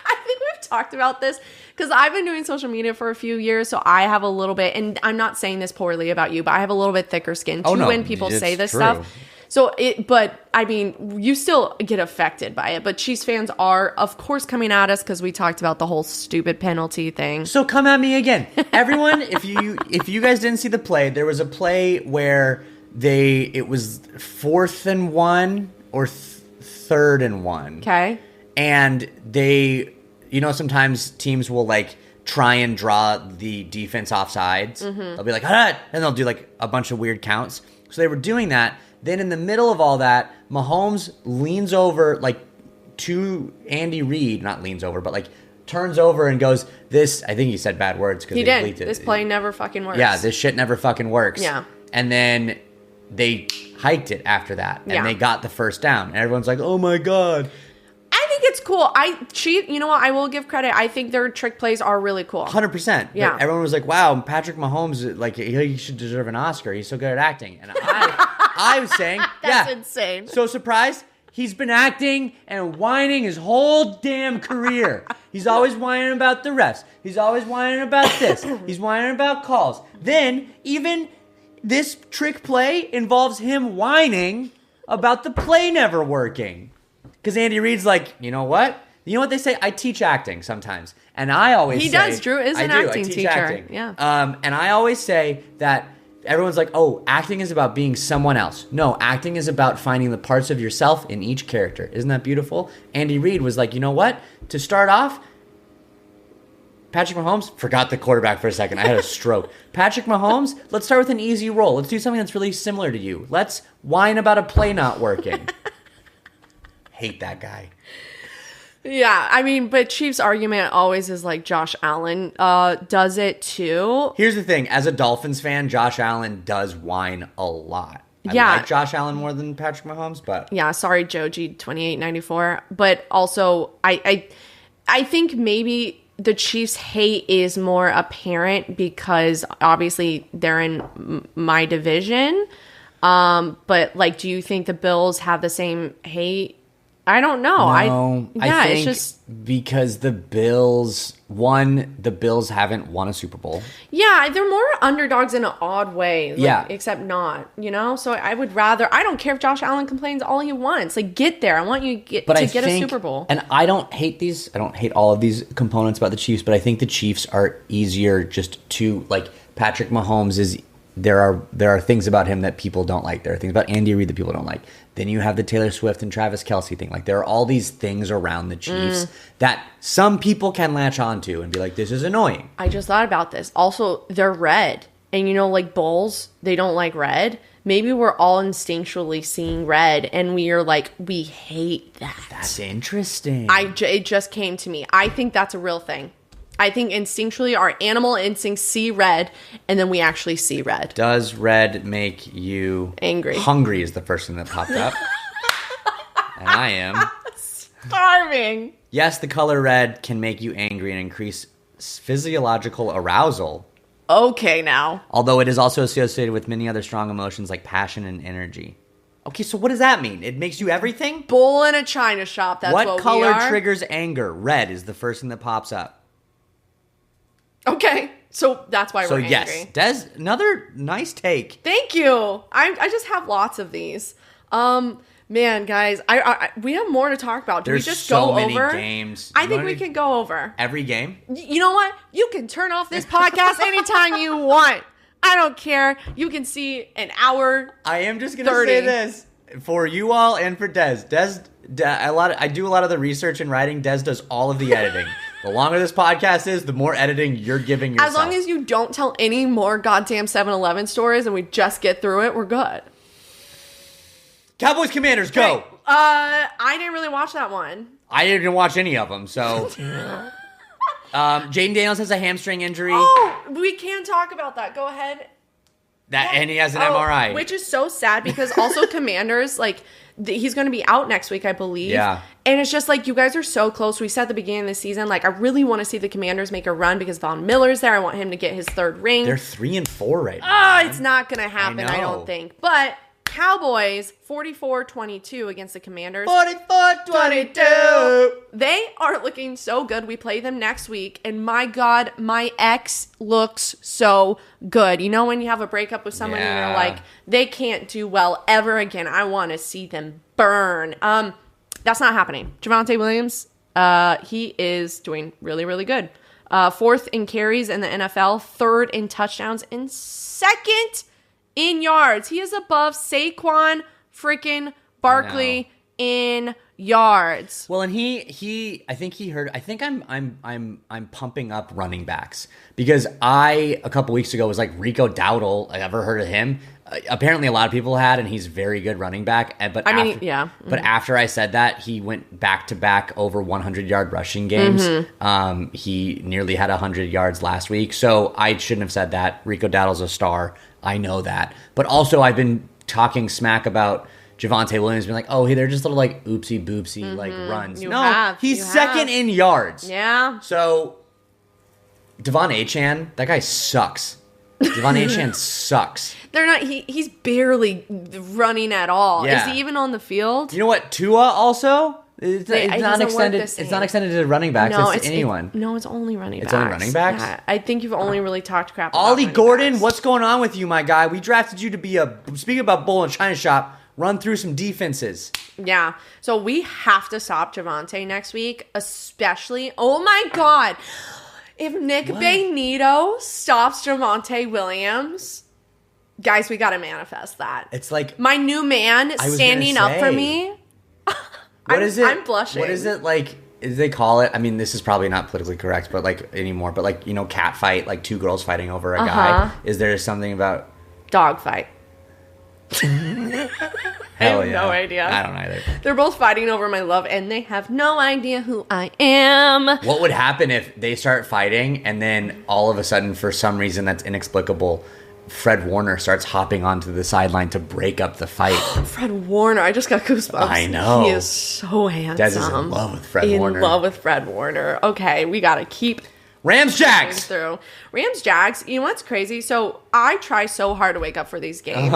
Speaker 1: I think we've talked about this because I've been doing social media for a few years, so I have a little bit, and I'm not saying this poorly about you, but I have a little bit thicker skin when people say this stuff. So you still get affected by it, but Chiefs fans are, of course, coming at us because we talked about the whole stupid penalty thing.
Speaker 2: So come at me again. Everyone, if you guys didn't see the play, there was a play where it was 4th and 1 or 3rd and 1.
Speaker 1: Okay.
Speaker 2: And sometimes teams will try and draw the defense off sides. Mm-hmm. They'll be like, ah, and they'll do a bunch of weird counts. So they were doing that. Then in the middle of all that, Mahomes leans over to Andy Reid, not leans over, but turns over and goes, "This." I think he said bad words because
Speaker 1: he
Speaker 2: did.
Speaker 1: Bleeped it. This play never fucking works.
Speaker 2: Yeah, this shit never fucking works.
Speaker 1: Yeah.
Speaker 2: And then they hiked it after that, and they got the first down. And everyone's like, "Oh my god."
Speaker 1: I think it's cool. You know what? I will give credit. I think their trick plays are really cool.
Speaker 2: 100%.
Speaker 1: Yeah.
Speaker 2: But everyone was like, "Wow, Patrick Mahomes, like he should deserve an Oscar. He's so good at acting." And I was saying,
Speaker 1: That's insane.
Speaker 2: So surprised. He's been acting and whining his whole damn career. He's always whining about the refs. He's always whining about this. He's whining about calls. Then even this trick play involves him whining about the play never working. Because Andy Reid's like, you know what? You know what they say? I teach acting sometimes. And I always say...
Speaker 1: He does. Drew is an acting teacher.
Speaker 2: Acting.
Speaker 1: Yeah.
Speaker 2: And I always say that everyone's like, oh, acting is about being someone else. No, acting is about finding the parts of yourself in each character. Isn't that beautiful? Andy Reid was like, you know what? To start off, Patrick Mahomes, forgot the quarterback for a second. I had a stroke. Patrick Mahomes, let's start with an easy role. Let's do something that's really similar to you. Let's whine about a play not working. Hate that guy.
Speaker 1: Yeah, I mean, but Chiefs' argument always is like Josh Allen does it too.
Speaker 2: Here's the thing. As a Dolphins fan, Josh Allen does whine a lot. I like Josh Allen more than Patrick Mahomes, but...
Speaker 1: Yeah, sorry, Joji, 2894. But also, I think maybe the Chiefs' hate is more apparent because obviously they're in my division. But, like, do you think the Bills have the same hate? I don't know.
Speaker 2: No, I think
Speaker 1: it's just
Speaker 2: because the Bills haven't won a Super Bowl.
Speaker 1: Yeah, they're more underdogs in an odd way. Like,
Speaker 2: yeah,
Speaker 1: except not, you know. So I would rather. I don't care if Josh Allen complains all he wants. Like, get there. I want you to get a Super Bowl.
Speaker 2: And I don't hate these. I don't hate all of these components about the Chiefs, but I think the Chiefs are easier just to like. Patrick Mahomes is. There are things about him that people don't like. There are things about Andy Reid that people don't like. Then you have the Taylor Swift and Travis Kelce thing. Like there are all these things around the Chiefs that some people can latch onto and be like, this is annoying.
Speaker 1: I just thought about this. Also, they're red. And you know, like Bulls, they don't like red. Maybe we're all instinctually seeing red and we are like, we hate that.
Speaker 2: That's interesting.
Speaker 1: It just came to me. I think that's a real thing. I think instinctually our animal instincts see red, and then we actually see red.
Speaker 2: Does red make you
Speaker 1: angry?
Speaker 2: Hungry is the first thing that popped up. And I am
Speaker 1: starving.
Speaker 2: Yes, the color red can make you angry and increase physiological arousal.
Speaker 1: Okay, now.
Speaker 2: Although it is also associated with many other strong emotions like passion and energy. Okay, so what does that mean? It makes you everything?
Speaker 1: Bull in a china shop, that's what we are.
Speaker 2: What color triggers anger? Red is the first thing that pops up.
Speaker 1: Okay, so that's why we're angry.
Speaker 2: So yes, Des, another nice take.
Speaker 1: Thank you. I just have lots of these. Man, guys, we have more to talk about. Do we just go over? There's so many
Speaker 2: games.
Speaker 1: I think we can go over.
Speaker 2: Every game?
Speaker 1: You know what? You can turn off this podcast anytime you want. I don't care. You can see an hour.
Speaker 2: I am just going to say this for you all and for Des. I do a lot of the research and writing. Des does all of the editing. The longer this podcast is, the more editing you're giving yourself.
Speaker 1: As long as you don't tell any more goddamn 7-Eleven stories and we just get through it, we're good.
Speaker 2: Cowboys Commanders, go!
Speaker 1: Okay. I didn't really watch that one.
Speaker 2: I didn't watch any of them, so... Jaden Daniels has a hamstring injury.
Speaker 1: Oh, we can talk about that. Go ahead.
Speaker 2: And he has an MRI.
Speaker 1: Which is so sad because also Commanders, like... he's going to be out next week, I believe.
Speaker 2: Yeah.
Speaker 1: And it's just like, you guys are so close. We said at the beginning of the season, like, I really want to see the Commanders make a run because Von Miller's there. I want him to get his third ring.
Speaker 2: They're 3-4 right now.
Speaker 1: It's not going to happen, I don't think. But Cowboys, 44-22 against the Commanders.
Speaker 2: 44-22.
Speaker 1: They are looking so good. We play them next week. And my God, my ex looks so good. You know when you have a breakup with someone and you're like, they can't do well ever again. I want to see them burn. That's not happening. Javonte Williams, he is doing really, really good. Fourth in carries in the NFL, third in touchdowns, and second in yards. He is above Saquon freaking Barkley in yards.
Speaker 2: Well, and I think I'm pumping up running backs because a couple weeks ago was like Rico Dowdle. I ever heard of him? Apparently a lot of people had, and he's very good running back. But But after I said that, he went back to back over 100-yard rushing games. He nearly had 100 yards last week. So I shouldn't have said that. Rico Dowdle's a star. I know that. But also I've been talking smack about Javonte Williams, being like, oh, hey, they're just little like oopsie boopsie like runs. He's second in yards.
Speaker 1: Yeah.
Speaker 2: So Devon Achane, that guy sucks. Devon Achane sucks.
Speaker 1: They're not. He's barely running at all.
Speaker 2: Yeah.
Speaker 1: Is he even on the field?
Speaker 2: You know what? Tua also. It's not extended. It's not extended to running backs. No, it's anyone.
Speaker 1: It's only running backs.
Speaker 2: It's only running backs.
Speaker 1: Yeah, I think you've only really talked crap.
Speaker 2: Ollie
Speaker 1: about
Speaker 2: Gordon,
Speaker 1: backs.
Speaker 2: what's going on with you, my guy? We drafted you to be speaking about bull and china shop. Run through some defenses.
Speaker 1: Yeah. So we have to stop Javonte next week, especially. Oh my God. If Nick Benito stops Javonte Williams, guys, we got to manifest that.
Speaker 2: It's like
Speaker 1: my new man standing up for me.
Speaker 2: What is it?
Speaker 1: I'm blushing.
Speaker 2: What is it like? Is they call it? I mean, this is probably not politically correct, but like anymore. But like cat fight, like two girls fighting over a guy. Is there something about
Speaker 1: dog fight? I have
Speaker 2: yeah.
Speaker 1: no idea.
Speaker 2: I don't either.
Speaker 1: They're both fighting over my love, and they have no idea who I am.
Speaker 2: What would happen if they start fighting, and then all of a sudden, for some reason that's inexplicable, Fred Warner starts hopping onto the sideline to break up the fight?
Speaker 1: Fred Warner, I just got goosebumps.
Speaker 2: I know.
Speaker 1: He is so handsome.
Speaker 2: Des is in love with Fred Warner.
Speaker 1: In love with Fred Warner. Okay, we got to keep
Speaker 2: Rams Jags
Speaker 1: through. Rams Jags. You know what's crazy? So I try so hard to wake up for these games.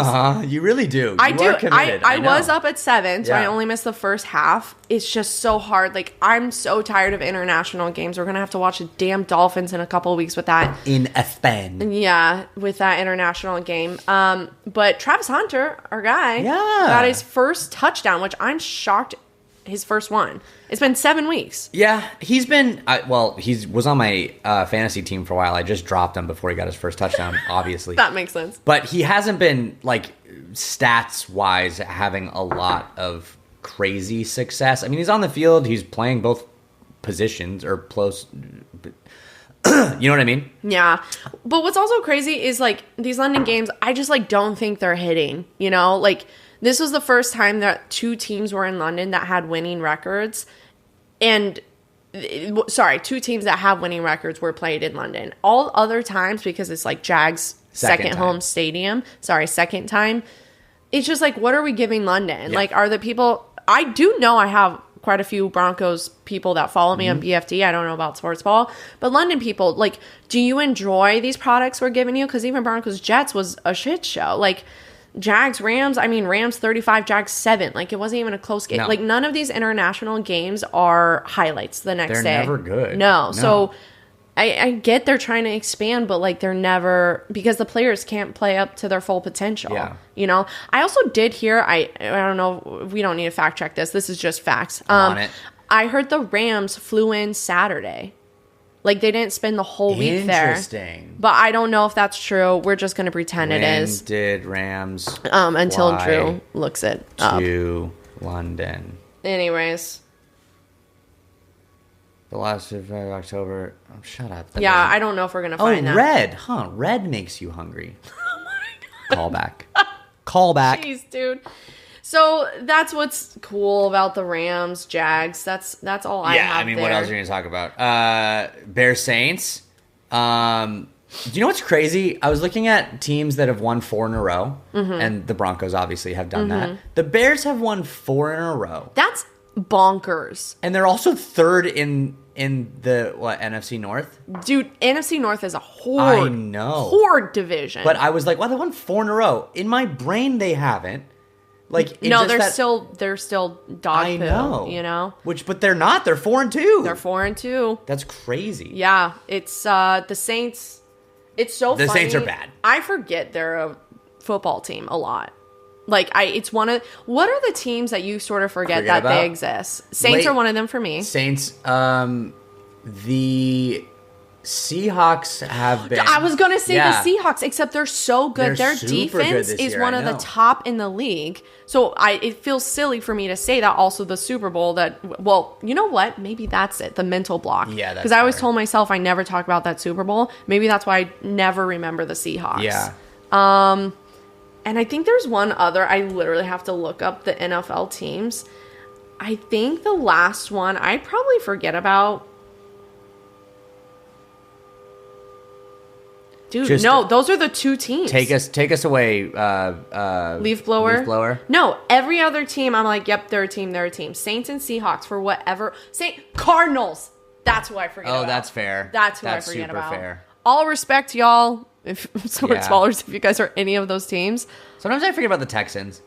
Speaker 2: You really do.
Speaker 1: I do.
Speaker 2: Are committed.
Speaker 1: I was up at 7, so
Speaker 2: yeah.
Speaker 1: I only missed the first half. It's just so hard. Like, I'm so tired of international games. We're gonna have to watch the damn Dolphins in a couple of weeks with that.
Speaker 2: In Spain.
Speaker 1: Yeah, with that international game. But Travis Hunter, our guy,
Speaker 2: got
Speaker 1: got his first touchdown, which I'm shocked. His first one. It's been 7 weeks.
Speaker 2: Yeah, he's been... he was on my fantasy team for a while. I just dropped him before he got his first touchdown, obviously.
Speaker 1: That makes sense.
Speaker 2: But he hasn't been, like, stats-wise, having a lot of crazy success. I mean, he's on the field. He's playing both positions or close... You know what I mean?
Speaker 1: Yeah. But what's also crazy is, like, these London games, I just, like, don't think they're hitting. You know? Like... This was the first time that two teams were in London that had winning records. And, two teams that have winning records were played in London. All other times, because it's like Jags' second home stadium. Second time. It's just like, what are we giving London?
Speaker 2: Yeah.
Speaker 1: Like, are the people... I do know I have quite a few Broncos people that follow me on BFD. I don't know about Sportsball. But London people, like, do you enjoy these products we're giving you? Because even Broncos Jets was a shit show. Like... Jags, Rams, Rams 35, Jags 7. Like, it wasn't even a close game. No. Like, none of these international games are highlights the next day.
Speaker 2: They're never good.
Speaker 1: No. So, I get they're trying to expand, but, like, they're never... Because the players can't play up to their full potential.
Speaker 2: Yeah.
Speaker 1: You know? I also did hear... I don't know. We don't need to fact check this. This is just facts.
Speaker 2: I'm on it.
Speaker 1: I heard the Rams flew in Saturday. Like, they didn't spend the whole week there.
Speaker 2: Interesting.
Speaker 1: But I don't know if that's true. We're just going to pretend it is.
Speaker 2: When did Rams
Speaker 1: until Drew looks it up.
Speaker 2: To London.
Speaker 1: Anyways.
Speaker 2: The last of October. Oh, shut up.
Speaker 1: Yeah, I don't know if we're going to find that.
Speaker 2: Oh, red. Huh. Red makes you hungry. Oh, my God. Call back.
Speaker 1: Jeez, dude. So that's what's cool about the Rams, Jags. That's all I have.
Speaker 2: Yeah, I mean, what else are you going to talk about? Bears Saints. Do you know what's crazy? I was looking at teams that have won 4 in a row, and the Broncos obviously have done that. The Bears have won 4 in a row.
Speaker 1: That's bonkers.
Speaker 2: And they're also third in the NFC North?
Speaker 1: Dude, NFC North is a horde.
Speaker 2: I know.
Speaker 1: Horde division.
Speaker 2: But I was like, wow, they won 4 in a row. In my brain, they haven't. Like,
Speaker 1: no, they're still dog
Speaker 2: I
Speaker 1: poo,
Speaker 2: know.
Speaker 1: You know?
Speaker 2: But they're not. They're 4-2.
Speaker 1: They're 4-2.
Speaker 2: That's crazy.
Speaker 1: Yeah, it's the Saints. It's so funny.
Speaker 2: The Saints are bad.
Speaker 1: I forget they're a football team a lot. Like, it's one of... What are the teams that you sort of forget that they exist? Saints are one of them for me.
Speaker 2: Saints, the Seahawks have been.
Speaker 1: I was going to say the Seahawks, except they're so good.
Speaker 2: Their
Speaker 1: defense is one of the top in the league. So it feels silly for me to say that. Also, the Super Bowl well, you know what? Maybe that's it. The mental block.
Speaker 2: Yeah,
Speaker 1: because I always told myself I never talk about that Super Bowl. Maybe that's why I never remember the Seahawks.
Speaker 2: Yeah.
Speaker 1: And I think there's one other. I literally have to look up the NFL teams. I think the last one I'd probably forget about. Dude, no, those are the two teams.
Speaker 2: Take us away.
Speaker 1: Leaf blower.
Speaker 2: Leaf blower.
Speaker 1: No, every other team, I'm like, yep, they're a team. Saints and Seahawks for whatever. Cardinals. That's who I forget about.
Speaker 2: Oh, that's fair.
Speaker 1: That's who I forget about.
Speaker 2: Fair.
Speaker 1: All respect, y'all. If Sportzballers, if you guys are any of those teams.
Speaker 2: Sometimes I forget about the Texans.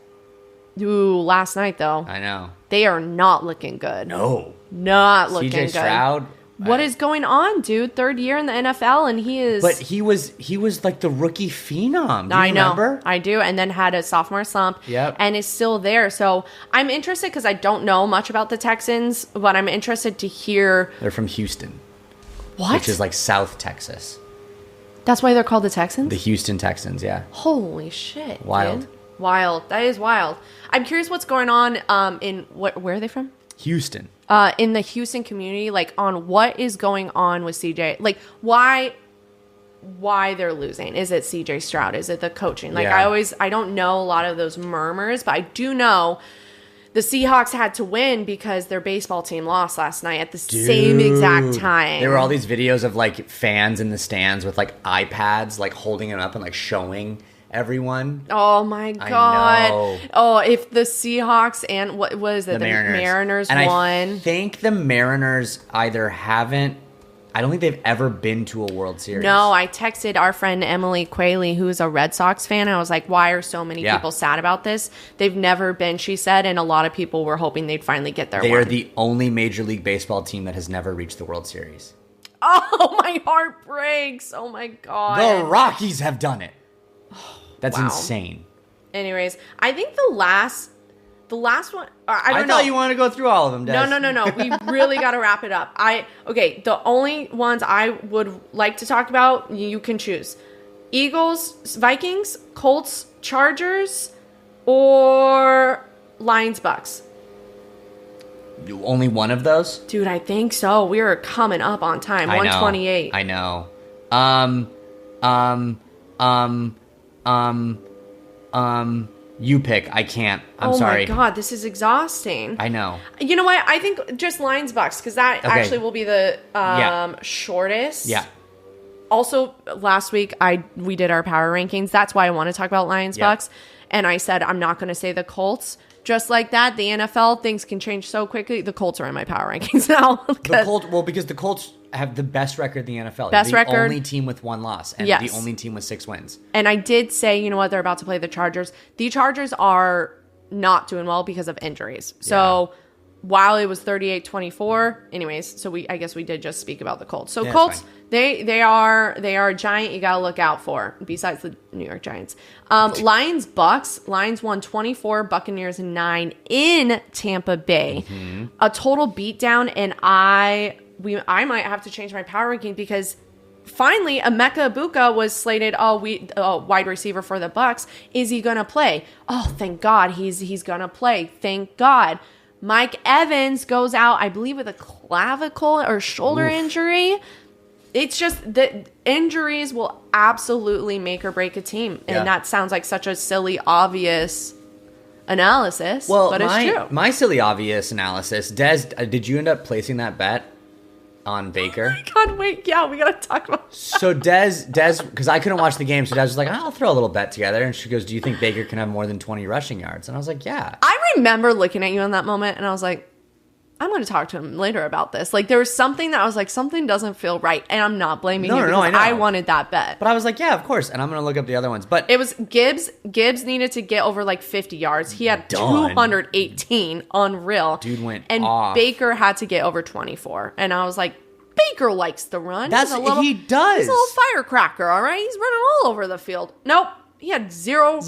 Speaker 1: Ooh, last night though.
Speaker 2: I know.
Speaker 1: They are not looking good.
Speaker 2: No.
Speaker 1: Not looking
Speaker 2: CJ
Speaker 1: good.
Speaker 2: Stroud.
Speaker 1: What is going on, dude? Third year in the NFL, and he is.
Speaker 2: But he was like the rookie phenom. Do you remember?
Speaker 1: I do, and then had a sophomore slump.
Speaker 2: Yep.
Speaker 1: And is still there. So I'm interested because I don't know much about the Texans, but I'm interested to hear.
Speaker 2: They're from Houston.
Speaker 1: What?
Speaker 2: Which is like South Texas.
Speaker 1: That's why they're called the Texans?
Speaker 2: The Houston Texans, yeah.
Speaker 1: Holy shit.
Speaker 2: Wild.
Speaker 1: Dude. Wild. That is wild. I'm curious what's going on where are they from?
Speaker 2: Houston.
Speaker 1: In the Houston community, like on what is going on with CJ, like why they're losing. Is it CJ Stroud? Is it the coaching? Like I don't know a lot of those murmurs, but I do know the Seahawks had to win because their baseball team lost last night at the same exact time.
Speaker 2: There were all these videos of like fans in the stands with like iPads, like holding it up and like showing everyone.
Speaker 1: Oh my god! Oh, if the Seahawks and what was it? The Mariners
Speaker 2: and
Speaker 1: won.
Speaker 2: I think the Mariners either haven't. I don't think they've ever been to a World Series.
Speaker 1: No, I texted our friend Emily Quayle, who's a Red Sox fan. And I was like, "Why are so many people sad about this?" They've never been, she said, and a lot of people were hoping they'd finally get their.
Speaker 2: They are the only Major League Baseball team that has never reached the World Series.
Speaker 1: Oh, my heart breaks! Oh my god!
Speaker 2: The Rockies have done it. That's insane.
Speaker 1: Anyways, I think the last one. I don't know.
Speaker 2: I thought you wanted to go through all of them, Des.
Speaker 1: No. We really got to wrap it up. The only ones I would like to talk about, you can choose: Eagles, Vikings, Colts, Chargers, or Lions, Bucs.
Speaker 2: Only one of those?
Speaker 1: Dude, I think so. We are coming up on time. 128.
Speaker 2: I know. You pick. I can't. I'm sorry.
Speaker 1: Oh my god, this is exhausting.
Speaker 2: I know.
Speaker 1: You know what? I think just Lions Bucs because that actually will be the shortest.
Speaker 2: Yeah.
Speaker 1: Also, last week we did our power rankings. That's why I want to talk about Lions Bucs, and I said I'm not going to say the Colts. Just like that, the NFL, things can change so quickly. The Colts are in my power rankings now.
Speaker 2: Because the Colts have the best record in the NFL.
Speaker 1: Best record.
Speaker 2: The only team with one loss and the only team with 6 wins.
Speaker 1: And I did say, you know what, they're about to play the Chargers. The Chargers are not doing well because of injuries. So while it was 38-24, anyways, so I guess we did just speak about the Colts. So Colts, they are a giant you got to look out for, besides the New York Giants. Lions, Bucs. Lions won 24, Buccaneers 9 in Tampa Bay. Mm-hmm. A total beatdown, and I might have to change my power ranking because finally Emeka Egbuka was slated wide receiver for the Bucs. Is he going to play? Oh, thank God he's going to play. Thank God. Mike Evans goes out, I believe, with a clavicle or shoulder injury. It's just that injuries will absolutely make or break a team. And that sounds like such a silly, obvious analysis, but it's true.
Speaker 2: My silly, obvious analysis, Des, did you end up placing that bet on Baker?
Speaker 1: Oh my God, wait, we got to talk about that.
Speaker 2: So Des, because I couldn't watch the game, so Des was like, I'll throw a little bet together. And she goes, do you think Baker can have more than 20 rushing yards? And I was like, yeah.
Speaker 1: I remember looking at you in that moment, and I was like, I'm going to talk to him later about this. Like, there was something that I was like, something doesn't feel right. And I'm not blaming you because I wanted that bet.
Speaker 2: But I was like, yeah, of course. And I'm going to look up the other ones. But
Speaker 1: it was Gibbs. Gibbs needed to get over like 50 yards. He had 218. Unreal.
Speaker 2: Dude went
Speaker 1: and
Speaker 2: off.
Speaker 1: Baker had to get over 24. And I was like, Baker likes to run.
Speaker 2: He does.
Speaker 1: He's a little firecracker, all right? He's running all over the field. Nope. He had zero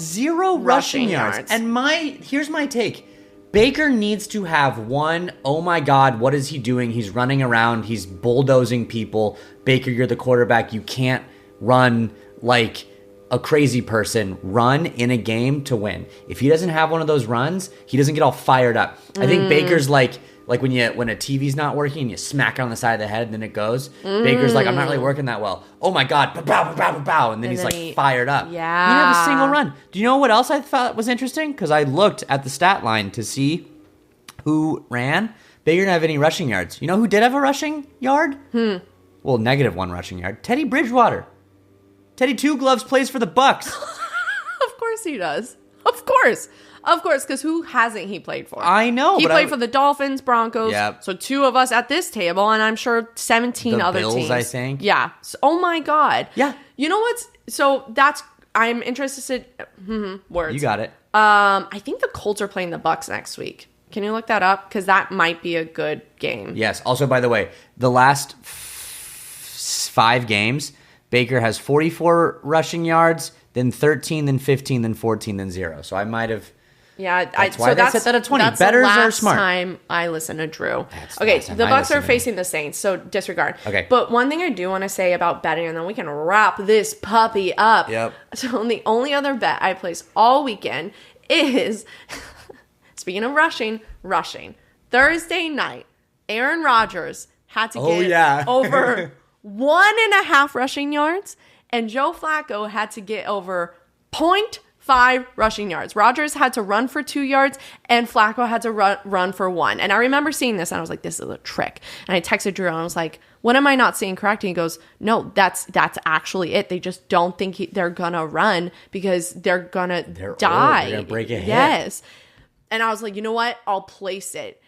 Speaker 2: rushing yards. And here's my take. Baker needs to have one, oh my God, what is he doing? He's running around. He's bulldozing people. Baker, you're the quarterback. You can't run like a crazy person. Run in a game to win. If he doesn't have one of those runs, he doesn't get all fired up. I think Baker's like when a TV's not working and you smack it on the side of the head and then it goes. Baker's like, I'm not really working that well. Oh my God, pow, and then he's like fired up.
Speaker 1: Yeah.
Speaker 2: He didn't have a single run. Do you know what else I thought was interesting? Because I looked at the stat line to see who ran. Baker didn't have any rushing yards. You know who did have a rushing yard? Well, -1 rushing yard. Teddy Bridgewater. Teddy Two Gloves plays for the Bucs.
Speaker 1: Of course he does. Of course, because who hasn't he played for?
Speaker 2: I know.
Speaker 1: He played for the Dolphins, Broncos.
Speaker 2: Yep.
Speaker 1: So 2 of us at this table, and I'm sure 17 other
Speaker 2: Bills,
Speaker 1: teams.
Speaker 2: I think.
Speaker 1: Yeah. So, oh my God.
Speaker 2: Yeah.
Speaker 1: You know what's... So I'm interested... words.
Speaker 2: You got it.
Speaker 1: I think the Colts are playing the Bucs next week. Can you look that up? Because that might be a good game.
Speaker 2: Yes. Also, by the way, the last 5 games, Baker has 44 rushing yards, then 13, then 15, then 14, then 0. So I might have...
Speaker 1: Yeah,
Speaker 2: that's why they set that at 20.
Speaker 1: That's
Speaker 2: Bettors
Speaker 1: the
Speaker 2: are
Speaker 1: last
Speaker 2: smart.
Speaker 1: Time I listened to Drew.
Speaker 2: That's
Speaker 1: okay,
Speaker 2: the
Speaker 1: the
Speaker 2: last
Speaker 1: Bucs
Speaker 2: time I
Speaker 1: are
Speaker 2: listened to
Speaker 1: facing the Saints, so disregard.
Speaker 2: Okay.
Speaker 1: But one thing I do want to say about betting, and then we can wrap this puppy up.
Speaker 2: Yep.
Speaker 1: So the only other bet I placed all weekend is, speaking of rushing. Thursday night, Aaron Rodgers had to get over 1.5 rushing yards, and Joe Flacco had to get over 0.5 rushing yards. Rodgers had to run for 2 yards, and Flacco had to run for 1. And I remember seeing this, and I was like, this is a trick. And I texted Drew, and I was like, what am I not seeing correct? And he goes, no, that's actually it. They just don't think they're going to run because they're going to die.
Speaker 2: They're going to break a hip.
Speaker 1: Yes. And I was like, you know what? I'll place it.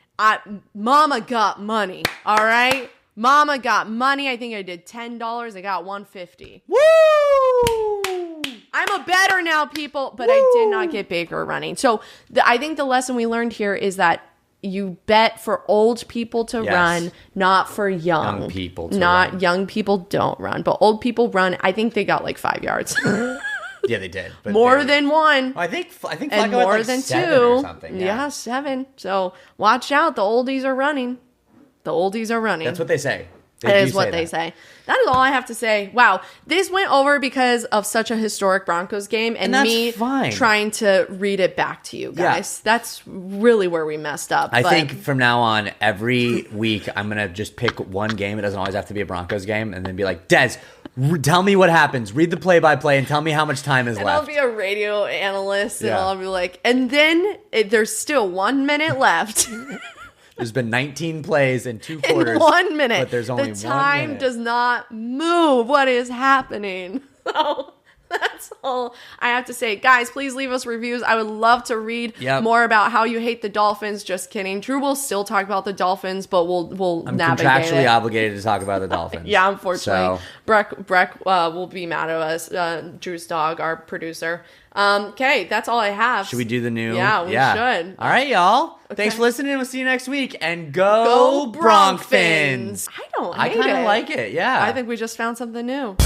Speaker 1: Mama got money, all right? Mama got money. I think I did $10. I got $150.
Speaker 2: Woo!
Speaker 1: I'm a bettor now, people, but I did not get Baker running. So I think the lesson we learned here is that you bet for old people to run, not for young
Speaker 2: people to
Speaker 1: run. Young people don't run, but old people run. I think they got like 5 yards.
Speaker 2: Yeah, they did. But
Speaker 1: more than 1.
Speaker 2: I think Flacco
Speaker 1: and
Speaker 2: more
Speaker 1: more
Speaker 2: like
Speaker 1: than
Speaker 2: 7
Speaker 1: 2.
Speaker 2: or something.
Speaker 1: Yeah, 7. So watch out. The oldies are running.
Speaker 2: That's what they say.
Speaker 1: That is what they say. That is all I have to say. Wow. This went over because of such a historic Broncos game and me trying to read it back to you guys. Yeah. That's really where we messed up.
Speaker 2: I think from now on, every week, I'm going to just pick one game. It doesn't always have to be a Broncos game. And then be like, Des, tell me what happens. Read the play-by-play and tell me how much time is left.
Speaker 1: I'll be a radio analyst and I'll be like, and then there's still 1 minute left.
Speaker 2: There's been 19 plays in 2 quarters.
Speaker 1: In 1 minute.
Speaker 2: But there's only 1 minute.
Speaker 1: The time does not move. What is happening? So that's all I have to say. Guys, please leave us reviews. I would love to read more about how you hate the Dolphins. Just kidding. Drew will still talk about the Dolphins, but we'll navigate it.
Speaker 2: I'm contractually obligated to talk about the Dolphins.
Speaker 1: Yeah, unfortunately. So. Breck will be mad at us. Drew's dog, our producer. Okay, that's all I have.
Speaker 2: Should we do the new?
Speaker 1: Yeah, we should.
Speaker 2: All right, y'all. Okay. Thanks for listening. We'll see you next week. And go Broncos.
Speaker 1: I kind of
Speaker 2: like it. Yeah.
Speaker 1: I think we just found something new.